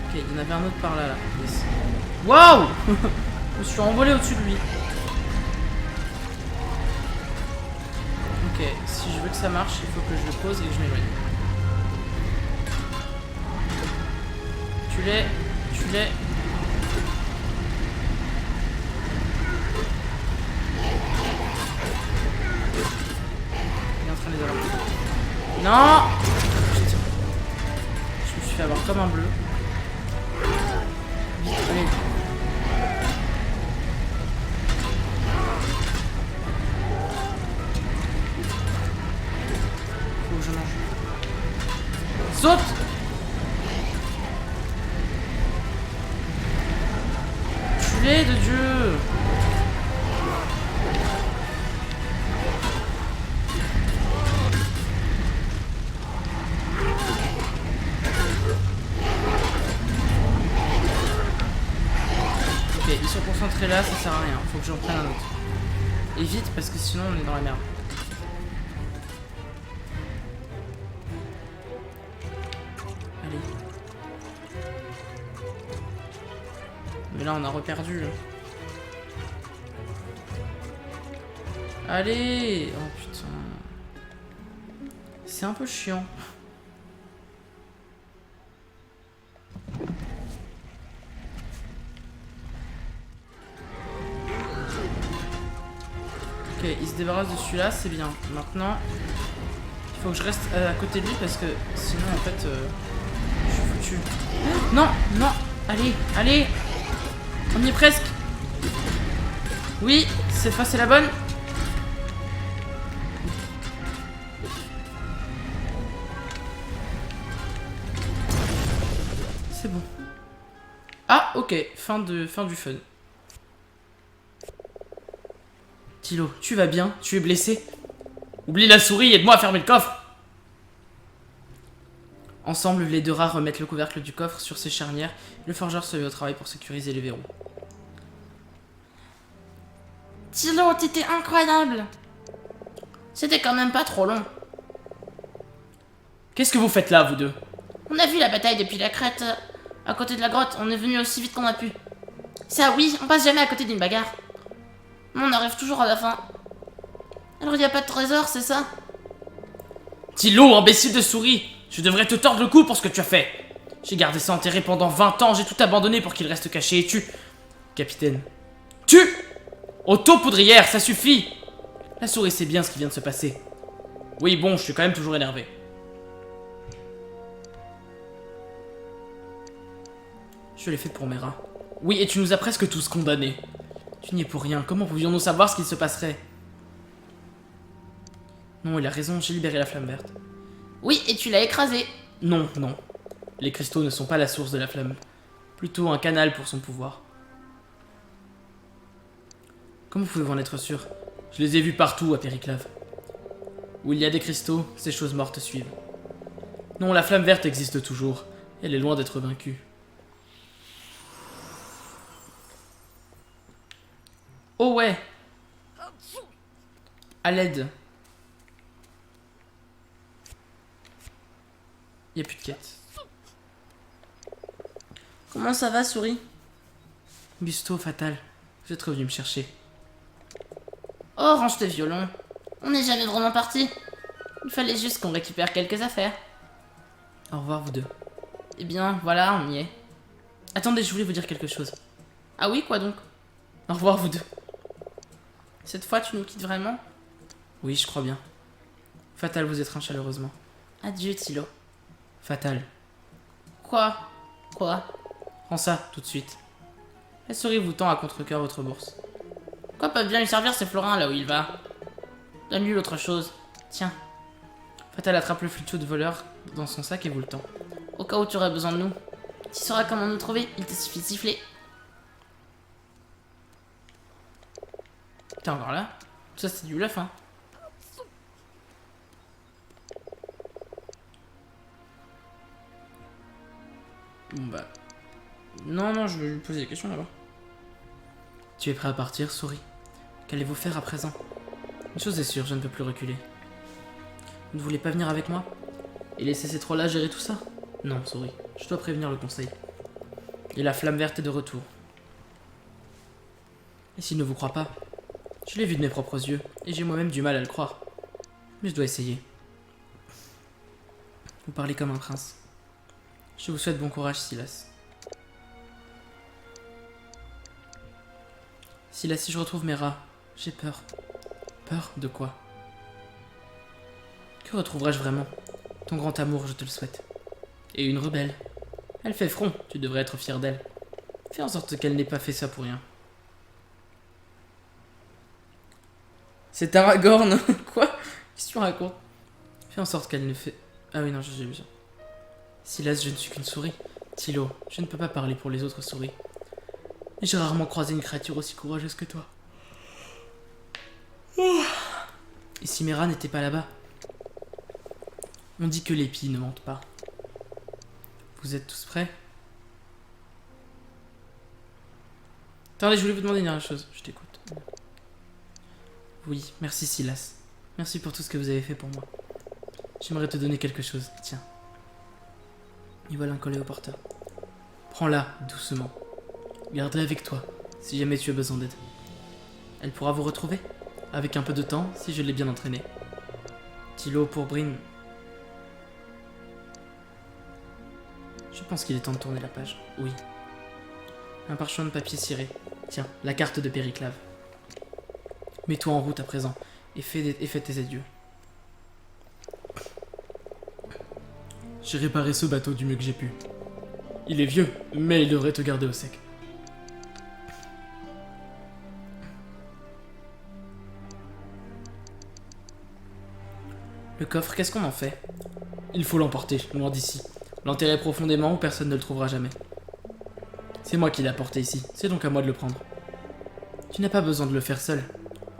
Ok, il y en avait un autre par là, là. Yes. Waouh. Je me suis envolé au-dessus de lui. Ok, si je veux que ça marche, il faut que je le pose et que je m'éloigne. Tu l'es. Il est en train de les avoir. Non. Putain. Je me suis fait avoir comme un bleu. Vite, allez. Faut que je mange. Saute. De Dieu. Ok, ils sont concentrés là, ça sert à rien. Faut que j'en prenne un autre. Et vite parce que sinon on est dans la merde. Allez. Mais là on a reperdu. Allez. Oh putain. C'est un peu chiant. Ok, il se débarrasse de celui-là, c'est bien. Maintenant, il faut que je reste à côté de lui parce que sinon en fait je suis foutu. Non, non. Allez, allez. On y est presque. Oui, cette fois c'est la bonne. C'est bon. Ah, ok. Fin du fun. Tilo, tu vas bien? Tu es blessé? Oublie la souris, aide-moi à fermer le coffre. Ensemble, les deux rats remettent le couvercle du coffre sur ses charnières. Le forgeur se met au travail pour sécuriser les verrous. Tilo, t'étais incroyable. C'était quand même pas trop long. Qu'est-ce que vous faites là, vous deux? On a vu la bataille depuis la crête à côté de la grotte. On est venu aussi vite qu'on a pu. Ça oui, on passe jamais à côté d'une bagarre. Mais on arrive toujours à la fin. Alors il y a pas de trésor, c'est ça? Tilo, imbécile de souris. Je devrais te tordre le cou pour ce que tu as fait. J'ai gardé ça enterré pendant 20 ans. J'ai tout abandonné pour qu'il reste caché. Et tu... Capitaine. Tu... Auto-poudrière, ça suffit. La souris sait bien ce qui vient de se passer. Oui, bon, je suis quand même toujours énervé. Je l'ai fait pour mes rats. Oui, et tu nous as presque tous condamnés. Tu n'y es pour rien. Comment pouvions-nous savoir ce qu'il se passerait? Non, il a raison, j'ai libéré la flamme verte. Oui, et tu l'as écrasée. Non, non. Les cristaux ne sont pas la source de la flamme. Plutôt un canal pour son pouvoir. Comment pouvez-vous en être sûr? Je les ai vus partout à Périclave. Où il y a des cristaux, ces choses mortes suivent. Non, la flamme verte existe toujours. Elle est loin d'être vaincue. Oh ouais. À l'aide. Il n'y a plus de quête. Comment ça va, souris? Busto, Fatal. Vous êtes revenu me chercher. Oh, range tes violons. On n'est jamais vraiment parti. Il fallait juste qu'on récupère quelques affaires. Au revoir, vous deux. Eh bien, voilà, on y est. Attendez, je voulais vous dire quelque chose. Ah oui, quoi donc? Au revoir, vous deux. Cette fois, tu nous quittes vraiment? Oui, je crois bien. Fatal vous étreint chaleureusement. Adieu, Tilo. Fatal. Quoi? Quoi? Prends ça, tout de suite. La souris vous tend à contre-cœur votre bourse. Quoi peuvent bien lui servir ces florins là où il va? Donne-lui l'autre chose. Tiens. Fatal attrape le flutio de voleur dans son sac et vous le tend. Au cas où tu aurais besoin de nous. Tu sauras comment nous trouver, il te suffit de siffler. T'es encore là? Ça c'est du bluff, hein. Bon bah... Non, non, je vais lui poser des questions là-bas. Tu es prêt à partir, souris? Qu'allez-vous faire à présent? Une chose est sûre, je ne peux plus reculer. Vous ne voulez pas venir avec moi? Et laisser ces trois-là gérer tout ça? Non, souris. Je dois prévenir le conseil. Et la flamme verte est de retour. Et s'il ne vous croit pas? Je l'ai vu de mes propres yeux, et j'ai moi-même du mal à le croire. Mais je dois essayer. Vous parlez comme un prince. Je vous souhaite bon courage, Silas. Silas, si je retrouve mes rats, j'ai peur. Peur de quoi? Que retrouverai-je vraiment? Ton grand amour, je te le souhaite. Et une rebelle. Elle fait front, tu devrais être fier d'elle. Fais en sorte qu'elle n'ait pas fait ça pour rien. C'est Aragorn. Quoi? Qu'est-ce que tu racontes? Fais en sorte qu'elle ne fait... Ah oui, non, j'ai vu ça. Silas, je ne suis qu'une souris. Tilo, je ne peux pas parler pour les autres souris. Et j'ai rarement croisé une créature aussi courageuse que toi. Et si mes rats n'étaient pas là-bas? On dit que les pies ne mentent pas. Vous êtes tous prêts? Attendez, je voulais vous demander une dernière chose. Je t'écoute. Oui, merci Silas. Merci pour tout ce que vous avez fait pour moi. J'aimerais te donner quelque chose. Tiens. Et voilà un collet au porteur. Prends-la, doucement. Garde-la avec toi, si jamais tu as besoin d'aide. Elle pourra vous retrouver, avec un peu de temps, si je l'ai bien entraînée. Tilo pour Brin. Je pense qu'il est temps de tourner la page. Oui. Un parchemin de papier ciré. Tiens, la carte de Périclave. Mets-toi en route à présent, et fais tes adieux. J'ai réparé ce bateau du mieux que j'ai pu. Il est vieux, mais il devrait te garder au sec. Le coffre, qu'est-ce qu'on en fait? Il faut l'emporter, loin d'ici. L'enterrer profondément où personne ne le trouvera jamais. C'est moi qui l'ai apporté ici, c'est donc à moi de le prendre. Tu n'as pas besoin de le faire seul.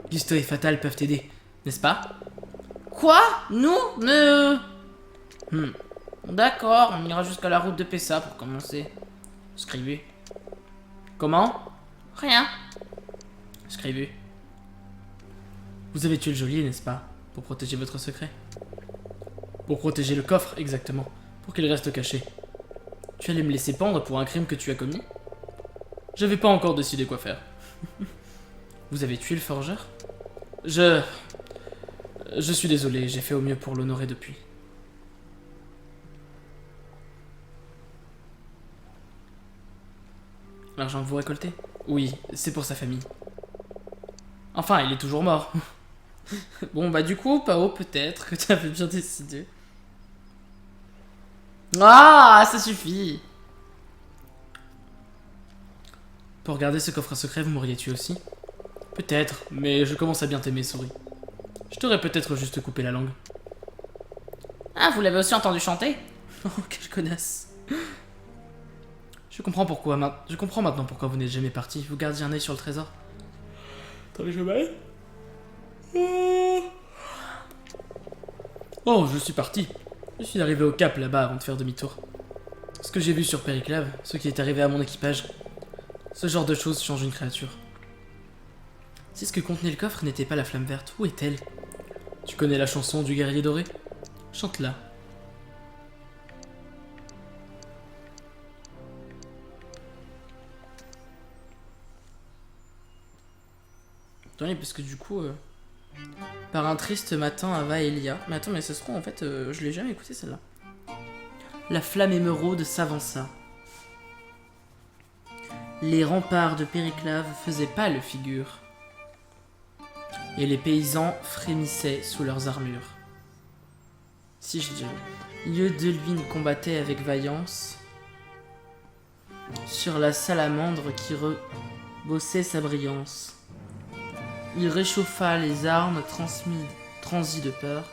Gusto et Fatal peuvent t'aider, n'est-ce pas? Quoi? Nous? Mais... D'accord, on ira jusqu'à la route de Pessa pour commencer. Scribu. Comment? Rien. Scribu. Vous avez tué le geôlier, n'est-ce pas? Pour protéger votre secret? Pour protéger le coffre, exactement. Pour qu'il reste caché. Tu allais me laisser pendre pour un crime que tu as commis? J'avais pas encore décidé quoi faire. Vous avez tué le forgeur? Je suis désolé, j'ai fait au mieux pour l'honorer depuis. L'argent que vous récoltez? Oui, c'est pour sa famille. Enfin, il est toujours mort. Bon, bah du coup, Pao, peut-être que tu avais bien décidé. Ah, ça suffit. Pour garder ce coffre secret, vous m'auriez tué aussi? Peut-être, mais je commence à bien t'aimer, souris. Je t'aurais peut-être juste coupé la langue. Ah, vous l'avez aussi entendu chanter? Oh, quelle connasse. Je comprends maintenant pourquoi vous n'êtes jamais parti. Vous gardiez un œil sur le trésor. Attendez, je vais. Oh, je suis parti. Je suis arrivé au cap là-bas avant de faire demi-tour. Ce que j'ai vu sur Périclave, ce qui est arrivé à mon équipage, ce genre de choses change une créature. Si ce que contenait le coffre n'était pas la flamme verte, où est-elle? Tu connais la chanson du guerrier doré? Chante-la. Attendez, parce que du coup... Par un triste matin à Vaelia... Mais attends, mais ça se trouve, en fait, je l'ai jamais écouté celle-là. La flamme émeraude s'avança. Les remparts de Périclave faisaient pâle figure. Et les paysans frémissaient sous leurs armures. Si je dirais. Lieudelwyn combattait avec vaillance sur la salamandre qui rebossait sa brillance. Il réchauffa les armes transies de peur,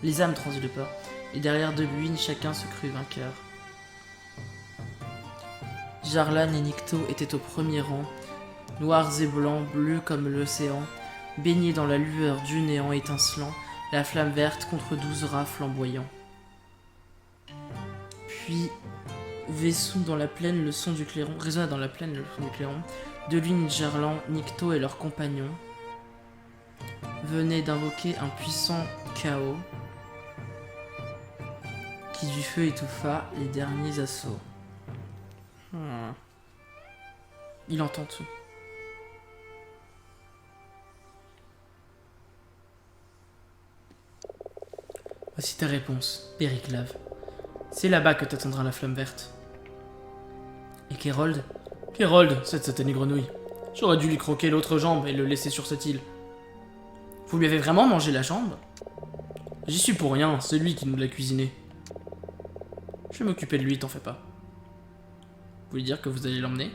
et derrière de lui, chacun se crut vainqueur. Jarlan et Nikto étaient au premier rang, noirs et blancs, bleus comme l'océan, baignés dans la lueur du néant étincelant, la flamme verte contre 12 rats flamboyants. Puis résonna dans la plaine le son du clairon, de Lune, Jarlan, Nikto et leurs compagnons venait d'invoquer un puissant chaos qui du feu étouffa les derniers assauts. Il entend tout. Voici ta réponse, Périclave. C'est là-bas que t'attendra la flamme verte. Et Kérold? Kérold, cette satanée grenouille. J'aurais dû lui croquer l'autre jambe et le laisser sur cette île. Vous lui avez vraiment mangé la jambe? J'y suis pour rien, c'est lui qui nous l'a cuisiné. Je vais m'occuper de lui, t'en fais pas. Vous voulez dire que vous allez l'emmener?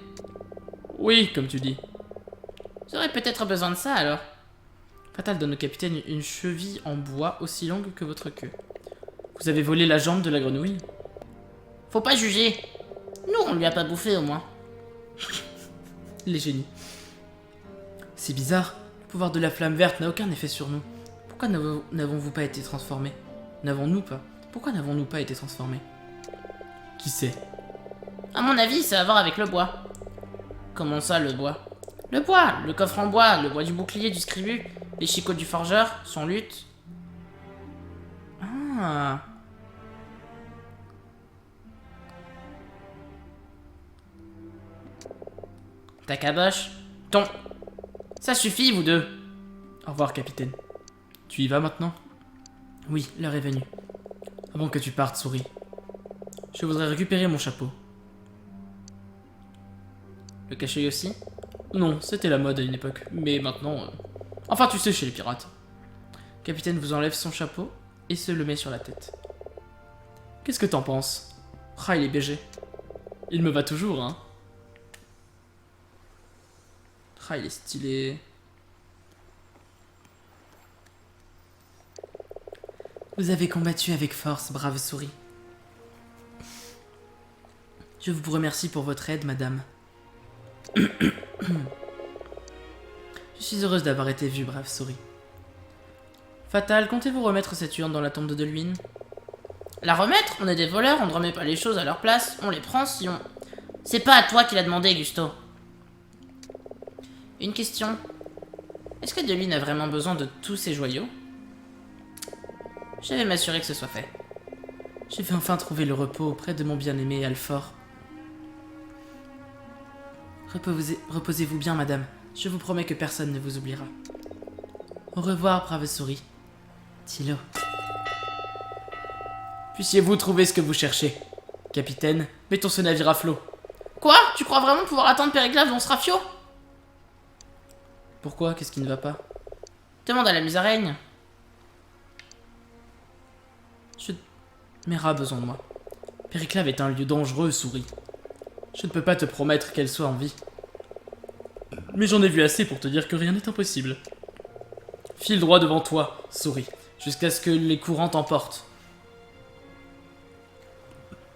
Oui, comme tu dis. Vous aurez peut-être besoin de ça alors. Fatal donne au capitaine une cheville en bois aussi longue que votre queue. Vous avez volé la jambe de la grenouille? Faut pas juger. Nous, on lui a pas bouffé au moins. Les génies. C'est bizarre, le pouvoir de la flamme verte n'a aucun effet sur nous. Pourquoi n'avons-vous pas été transformés? N'avons-nous pas? Pourquoi n'avons-nous pas été transformés? Qui sait? À mon avis, c'est à voir avec le bois. Comment ça, le bois? Le bois, le coffre en bois, le bois du bouclier du scribu, les chicots du forgeur, son luth. Ah. Ta caboche. Ton. Ça suffit, vous deux. Au revoir, capitaine. Tu y vas maintenant? Oui, l'heure est venue. Avant que tu partes, souris. Je voudrais récupérer mon chapeau. Le cacher aussi? Non, c'était la mode à une époque, mais maintenant... Enfin, tu sais, chez les pirates. Capitaine vous enlève son chapeau et se le met sur la tête. Qu'est-ce que t'en penses? Ah, il est BG. Il me va toujours, hein. Ah, il est stylé. Vous avez combattu avec force, brave souris. Je vous remercie pour votre aide, madame. Je suis heureuse d'avoir été vue, brave souris. Fatal, comptez-vous remettre cette urne dans la tombe de Deluine? La remettre? On est des voleurs, on ne remet pas les choses à leur place. On les prend si on... C'est pas à toi qui l'a demandé, Gusto. Une question. Est-ce que Deluine a vraiment besoin de tous ces joyaux? Je vais m'assurer que ce soit fait. Je vais enfin trouver le repos auprès de mon bien-aimé Alfort. Reposez-vous bien, madame. Je vous promets que personne ne vous oubliera. Au revoir, brave souris. Tilo. Puissiez-vous trouver ce que vous cherchez. Capitaine, mettons ce navire à flot. Quoi? Tu crois vraiment pouvoir attendre Périclave dans ce rafio? Pourquoi? Qu'est-ce qui ne va pas? Demande à la musaraigne. Mera a besoin de moi. Périclave est un lieu dangereux, souris. Je ne peux pas te promettre qu'elle soit en vie. Mais j'en ai vu assez pour te dire que rien n'est impossible. File droit devant toi, souris, jusqu'à ce que les courants t'emportent.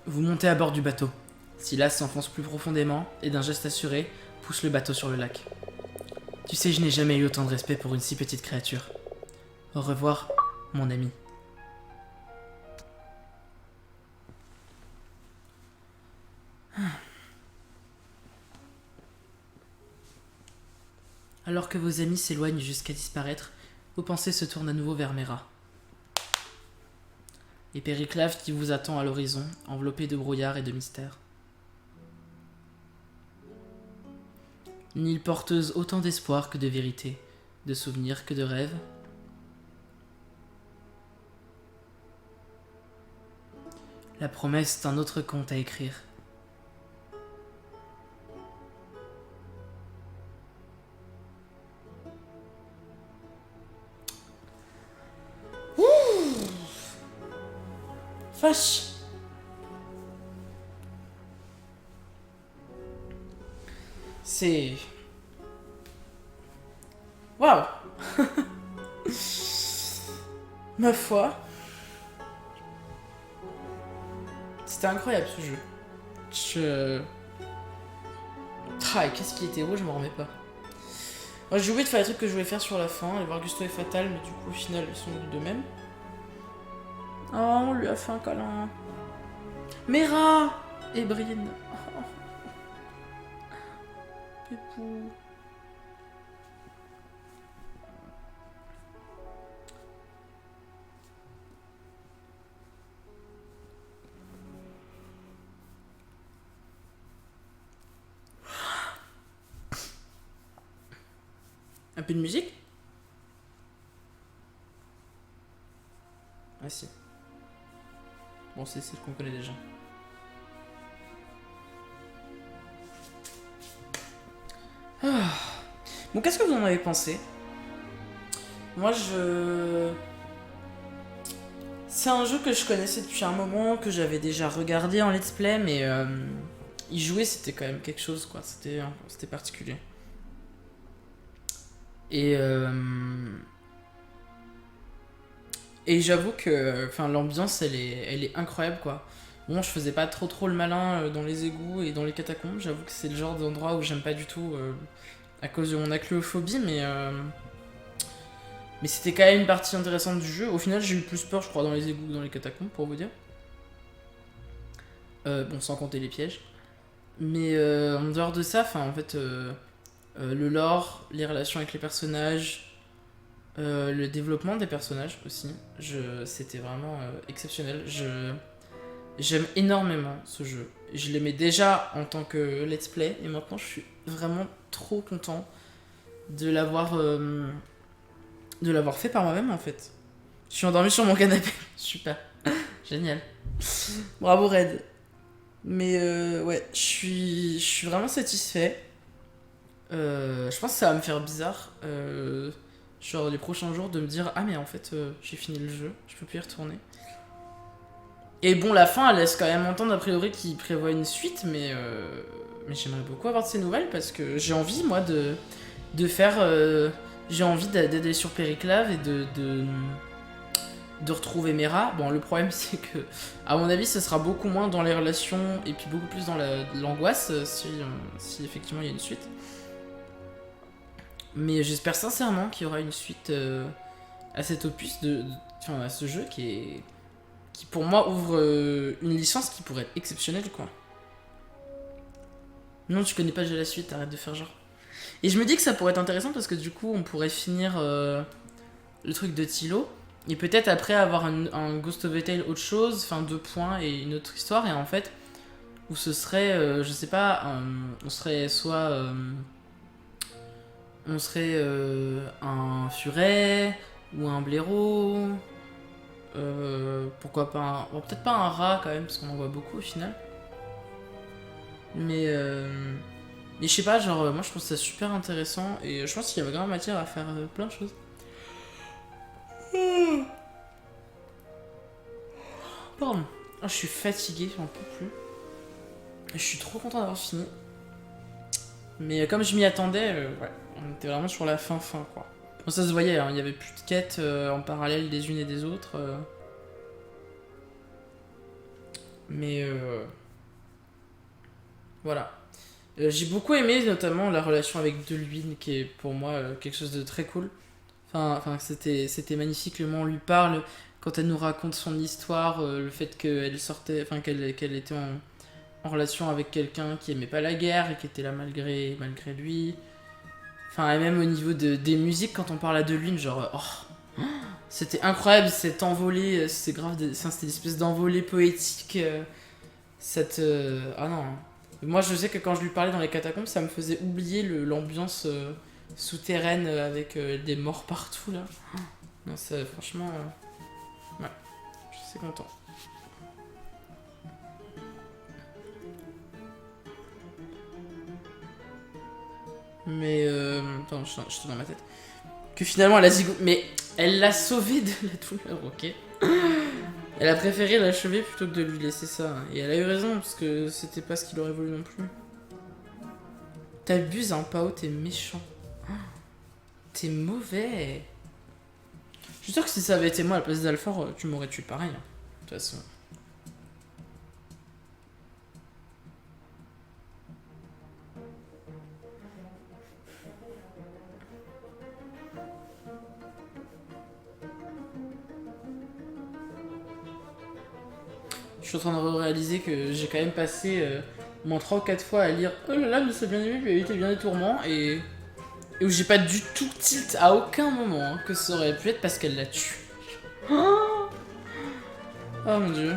Vous montez à bord du bateau. Silas s'enfonce plus profondément et d'un geste assuré, pousse le bateau sur le lac. Tu sais, je n'ai jamais eu autant de respect pour une si petite créature. Au revoir, mon ami. Alors que vos amis s'éloignent jusqu'à disparaître, vos pensées se tournent à nouveau vers Mera. Et Périclave qui vous attend à l'horizon, enveloppé de brouillard et de mystère. Une île porteuse autant d'espoir que de vérité, de souvenirs que de rêves. La promesse d'un autre conte à écrire. Vache. C'est... Waouh. Ma foi. C'était incroyable ce jeu. Ah, qu'est-ce qui était beau, je m'en remets pas. Moi, j'ai oublié de faire les trucs que je voulais faire sur la fin, aller voir Gusto et Fatal, mais du coup au final ils sont venus de même. Oh, on lui a fait un câlin. Mera et Brine. Oh. Pépou. Un peu de musique? Ah si. Bon, c'est celle qu'on connaît déjà. Ah. Bon, qu'est-ce que vous en avez pensé? Moi, c'est un jeu que je connaissais depuis un moment, que j'avais déjà regardé en let's play, mais y jouer, c'était quand même quelque chose, quoi. C'était particulier. Et, et j'avoue que l'ambiance, elle est incroyable, quoi. Bon, je faisais pas trop le malin dans les égouts et dans les catacombes. J'avoue que c'est le genre d'endroit où j'aime pas du tout à cause de mon acléophobie, mais c'était quand même une partie intéressante du jeu. Au final, j'ai eu plus peur, je crois, dans les égouts que dans les catacombes, pour vous dire. Bon, sans compter les pièges. Mais en dehors de ça, en fait, le lore, les relations avec les personnages, le développement des personnages aussi, c'était vraiment exceptionnel. J'aime énormément ce jeu. Je l'aimais déjà en tant que let's play, et maintenant je suis vraiment trop content de l'avoir fait par moi-même en fait. Je suis endormi sur mon canapé. Super. Génial. Bravo Red. Mais ouais, je suis vraiment satisfait. Je pense que ça va me faire bizarre, genre les prochains jours, de me dire ah mais en fait j'ai fini le jeu, je peux plus y retourner. Et bon, la fin elle laisse quand même entendre a priori qu'il prévoit une suite, mais j'aimerais beaucoup avoir de ces nouvelles parce que j'ai envie moi de faire, j'ai envie d'aller sur Périclave et de retrouver Mera. Bon, le problème c'est que, à mon avis, ce sera beaucoup moins dans les relations et puis beaucoup plus dans l'angoisse si effectivement il y a une suite. Mais j'espère sincèrement qu'il y aura une suite à cet opus, à ce jeu qui pour moi ouvre une licence qui pourrait être exceptionnelle, quoi. Non, tu connais pas déjà la suite, arrête de faire genre. Et je me dis que ça pourrait être intéressant parce que du coup, on pourrait finir le truc de Tilo et peut-être après avoir un Ghost of a Tale autre chose, 2 points et une autre histoire, et en fait, où ce serait, je sais pas, on serait soit. On serait un furet ou un blaireau. Pourquoi pas un. Bon, peut-être pas un rat quand même, parce qu'on en voit beaucoup au final. Mais je sais pas, genre, moi je trouve ça super intéressant et je pense qu'il y a vraiment matière à faire plein de choses. Pardon. Oh, je suis fatiguée, j'en peux plus. Je suis trop content d'avoir fini. Mais comme je m'y attendais, ouais, on était vraiment sur la fin, quoi. Bon, ça se voyait, hein, il y avait plus de quêtes en parallèle des unes et des autres. Mais voilà. J'ai beaucoup aimé notamment la relation avec Deluine, qui est pour moi quelque chose de très cool. C'était magnifique le moment où on lui parle, quand elle nous raconte son histoire, le fait qu'elle sortait, qu'elle était en relation avec quelqu'un qui aimait pas la guerre et qui était là malgré lui. Et même au niveau des musiques, quand on parle à Deluine, genre, c'était incroyable, cet envolée, c'est grave, c'était une espèce d'envolée poétique. Ah non. Moi, je sais que quand je lui parlais dans les catacombes, ça me faisait oublier l'ambiance souterraine avec des morts partout, là. Non, ça, franchement, ouais, je suis content. Mais attends, je suis dans ma tête. Que finalement elle a zigou... Mais elle l'a sauvé de la douleur, ok. Elle a préféré l'achever plutôt que de lui laisser ça. Et elle a eu raison, parce que c'était pas ce qu'il aurait voulu non plus. T'abuses, hein, Pao, t'es méchant. T'es mauvais. Je suis sûr que si ça avait été moi à la place d'Alfort, tu m'aurais tué pareil. Hein. De toute façon. Je suis en train de réaliser que j'ai quand même passé moins 3 ou 4 fois à lire oh là là, mais c'est bien aimé, lui a évité bien des tourments, et où j'ai pas du tout tilt à aucun moment hein, que ça aurait pu être parce qu'elle l'a tué. Oh mon dieu.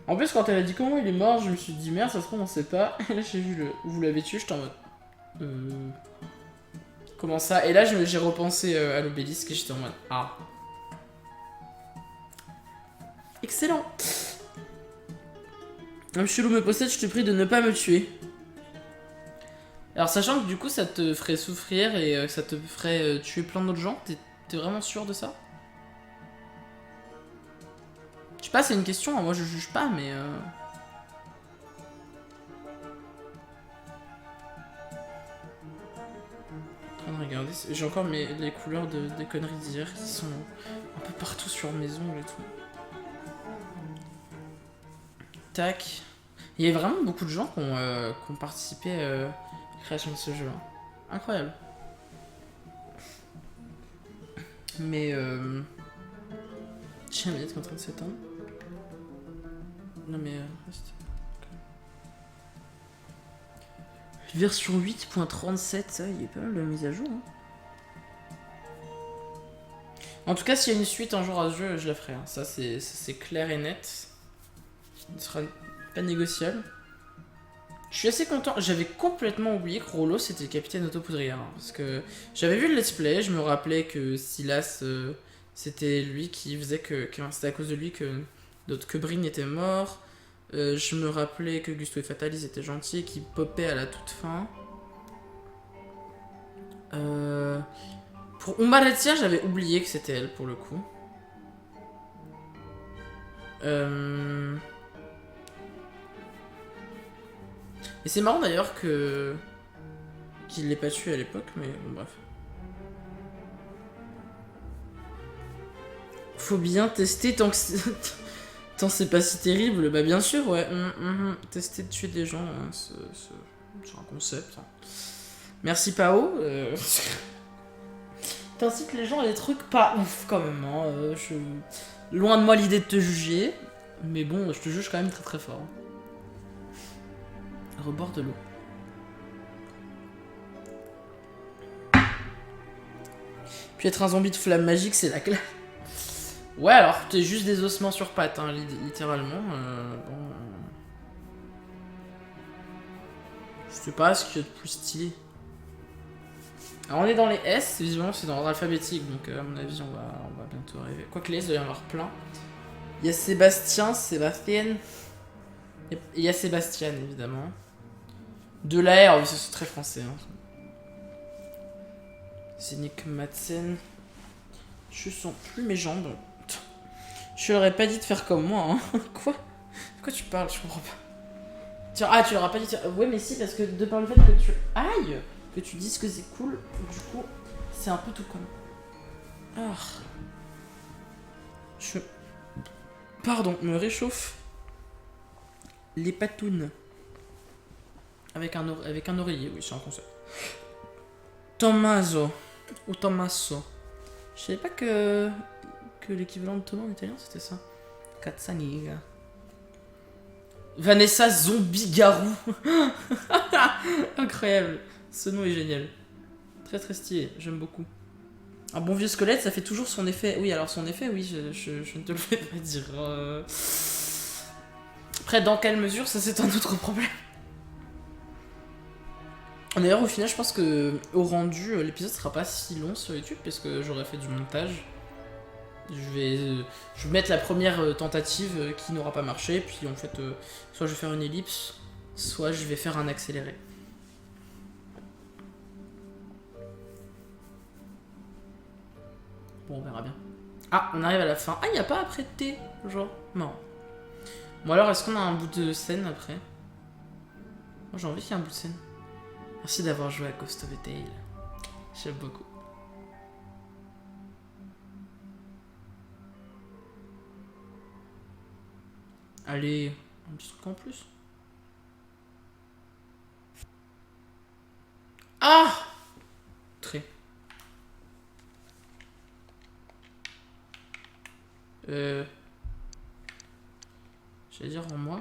En plus, quand elle a dit comment il est mort, je me suis dit merde, ça se trouve, on sait pas. Et là, j'ai vu vous l'avez tué, j'étais en mode. Comment ça? Et là, j'ai repensé à l'obélisque et j'étais en mode ah. Excellent. Chelou me possède, je te prie de ne pas me tuer. Alors, sachant que du coup, ça te ferait souffrir et que ça te ferait tuer plein d'autres gens, t'es vraiment sûr de ça? Je sais pas, c'est une question, hein, moi je juge pas, mais. En train de regarder, j'ai encore les couleurs des conneries d'hier qui sont un peu partout sur mes ongles et tout. Tac. Il y a vraiment beaucoup de gens qui ont participé à la création de ce jeu. Incroyable. Mais j'ai un est en train de s'éteindre. Non mais reste. Version 8.37, ça il est pas mal la mise à jour. Hein. En tout cas, s'il y a une suite un jour à ce jeu, je la ferai. Hein. Ça c'est clair et net. Ce sera pas négociable. Je suis assez content. J'avais complètement oublié que Rollo c'était le capitaine Autopoudrière. Hein, parce que j'avais vu le let's play, je me rappelais que Silas c'était lui qui faisait que c'était à cause de lui que Bryn était mort. Je me rappelais que Gusto et Fatalis étaient gentils et qu'ils popaient à la toute fin. Pour Umbaretia, j'avais oublié que c'était elle pour le coup. Et c'est marrant d'ailleurs qu'il l'ait pas tué à l'époque, mais bon, bref. Faut bien tester tant que tant c'est pas si terrible. Bah bien sûr, ouais. Tester de tuer des gens, hein, c'est un concept. Hein. Merci Pao. T'incites les gens à des trucs pas ouf quand même. Hein. Loin de moi l'idée de te juger, mais bon, je te juge quand même très très fort. Rebord de l'eau. Puis être un zombie de flamme magique, c'est la classe. Ouais, alors t'es juste des ossements sur pattes, hein, littéralement. Bon. Je sais pas ce qu'il y a de plus stylé. Alors on est dans les S, visiblement c'est dans l'ordre alphabétique, donc à mon avis on va bientôt arriver. Quoique les S, il doit y en avoir plein. Il y a Sébastien. Il y a Sébastien, évidemment. De la R, oui, c'est très français. Hein. Zénik Madsen. Je sens plus mes jambes. Je leur ai pas dit de faire comme moi, hein. Quoi? De quoi tu parles? Je comprends pas. Ah, tu leur as pas dit de faire... Ouais, mais si, parce que de par le fait que tu... Aïe! Que tu dises que c'est cool, du coup, c'est un peu tout con. Ah. Pardon, me réchauffe les patounes. Avec un oreiller, oui, c'est un concept. Tommaso. Ou Tommaso. Je savais pas que l'équivalent de Thomas en italien c'était ça. Cazzaniga. Vanessa Zombie Garou. Incroyable. Ce nom est génial. Très très stylé, j'aime beaucoup. Un bon vieux squelette, ça fait toujours son effet. Oui, alors son effet, oui, je ne te le fais pas dire. Après, dans quelle mesure, ça c'est un autre problème. D'ailleurs, au final, je pense que au rendu, l'épisode sera pas si long sur YouTube parce que j'aurais fait du montage. Je vais mettre la première tentative qui n'aura pas marché, puis en fait, soit je vais faire une ellipse, soit je vais faire un accéléré. Bon, on verra bien. Ah, on arrive à la fin. Ah, il a pas après T, genre. Non. Bon alors, est-ce qu'on a un bout de scène après? Moi, j'ai envie qu'il y ait un bout de scène. Merci d'avoir joué à Ghost of a Tale. J'aime beaucoup. Allez, un petit truc en plus. Ah! Très. J'allais dire en moi.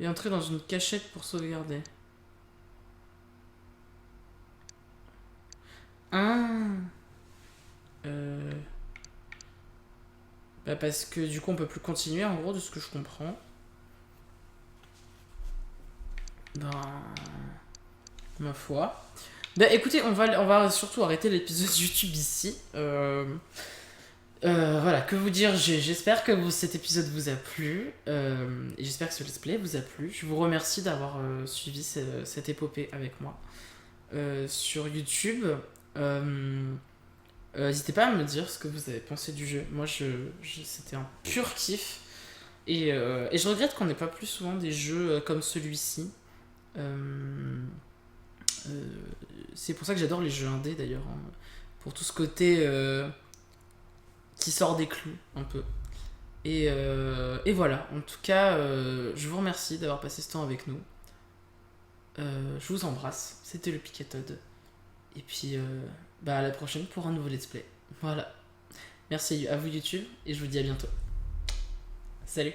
Et entrer dans une cachette pour sauvegarder. Ah. Bah parce que du coup on peut plus continuer en gros de ce que je comprends. Ben... Ma foi. Bah écoutez, on va surtout arrêter l'épisode YouTube ici. Voilà, que vous dire, j'espère que cet épisode vous a plu, et j'espère que ce let's play vous a plu. Je vous remercie d'avoir suivi cette épopée avec moi sur YouTube. N'hésitez pas à me dire ce que vous avez pensé du jeu. Moi, c'était un pur kiff. Et je regrette qu'on n'ait pas plus souvent des jeux comme celui-ci. Euh, euh, c'est pour ça que j'adore les jeux indés d'ailleurs, hein. Pour tout ce côté qui sort des clous un peu. Et voilà, en tout cas, je vous remercie d'avoir passé ce temps avec nous. Je vous embrasse, c'était le Picatode. Et puis, bah à la prochaine pour un nouveau let's play. Voilà. Merci à vous YouTube et je vous dis à bientôt. Salut.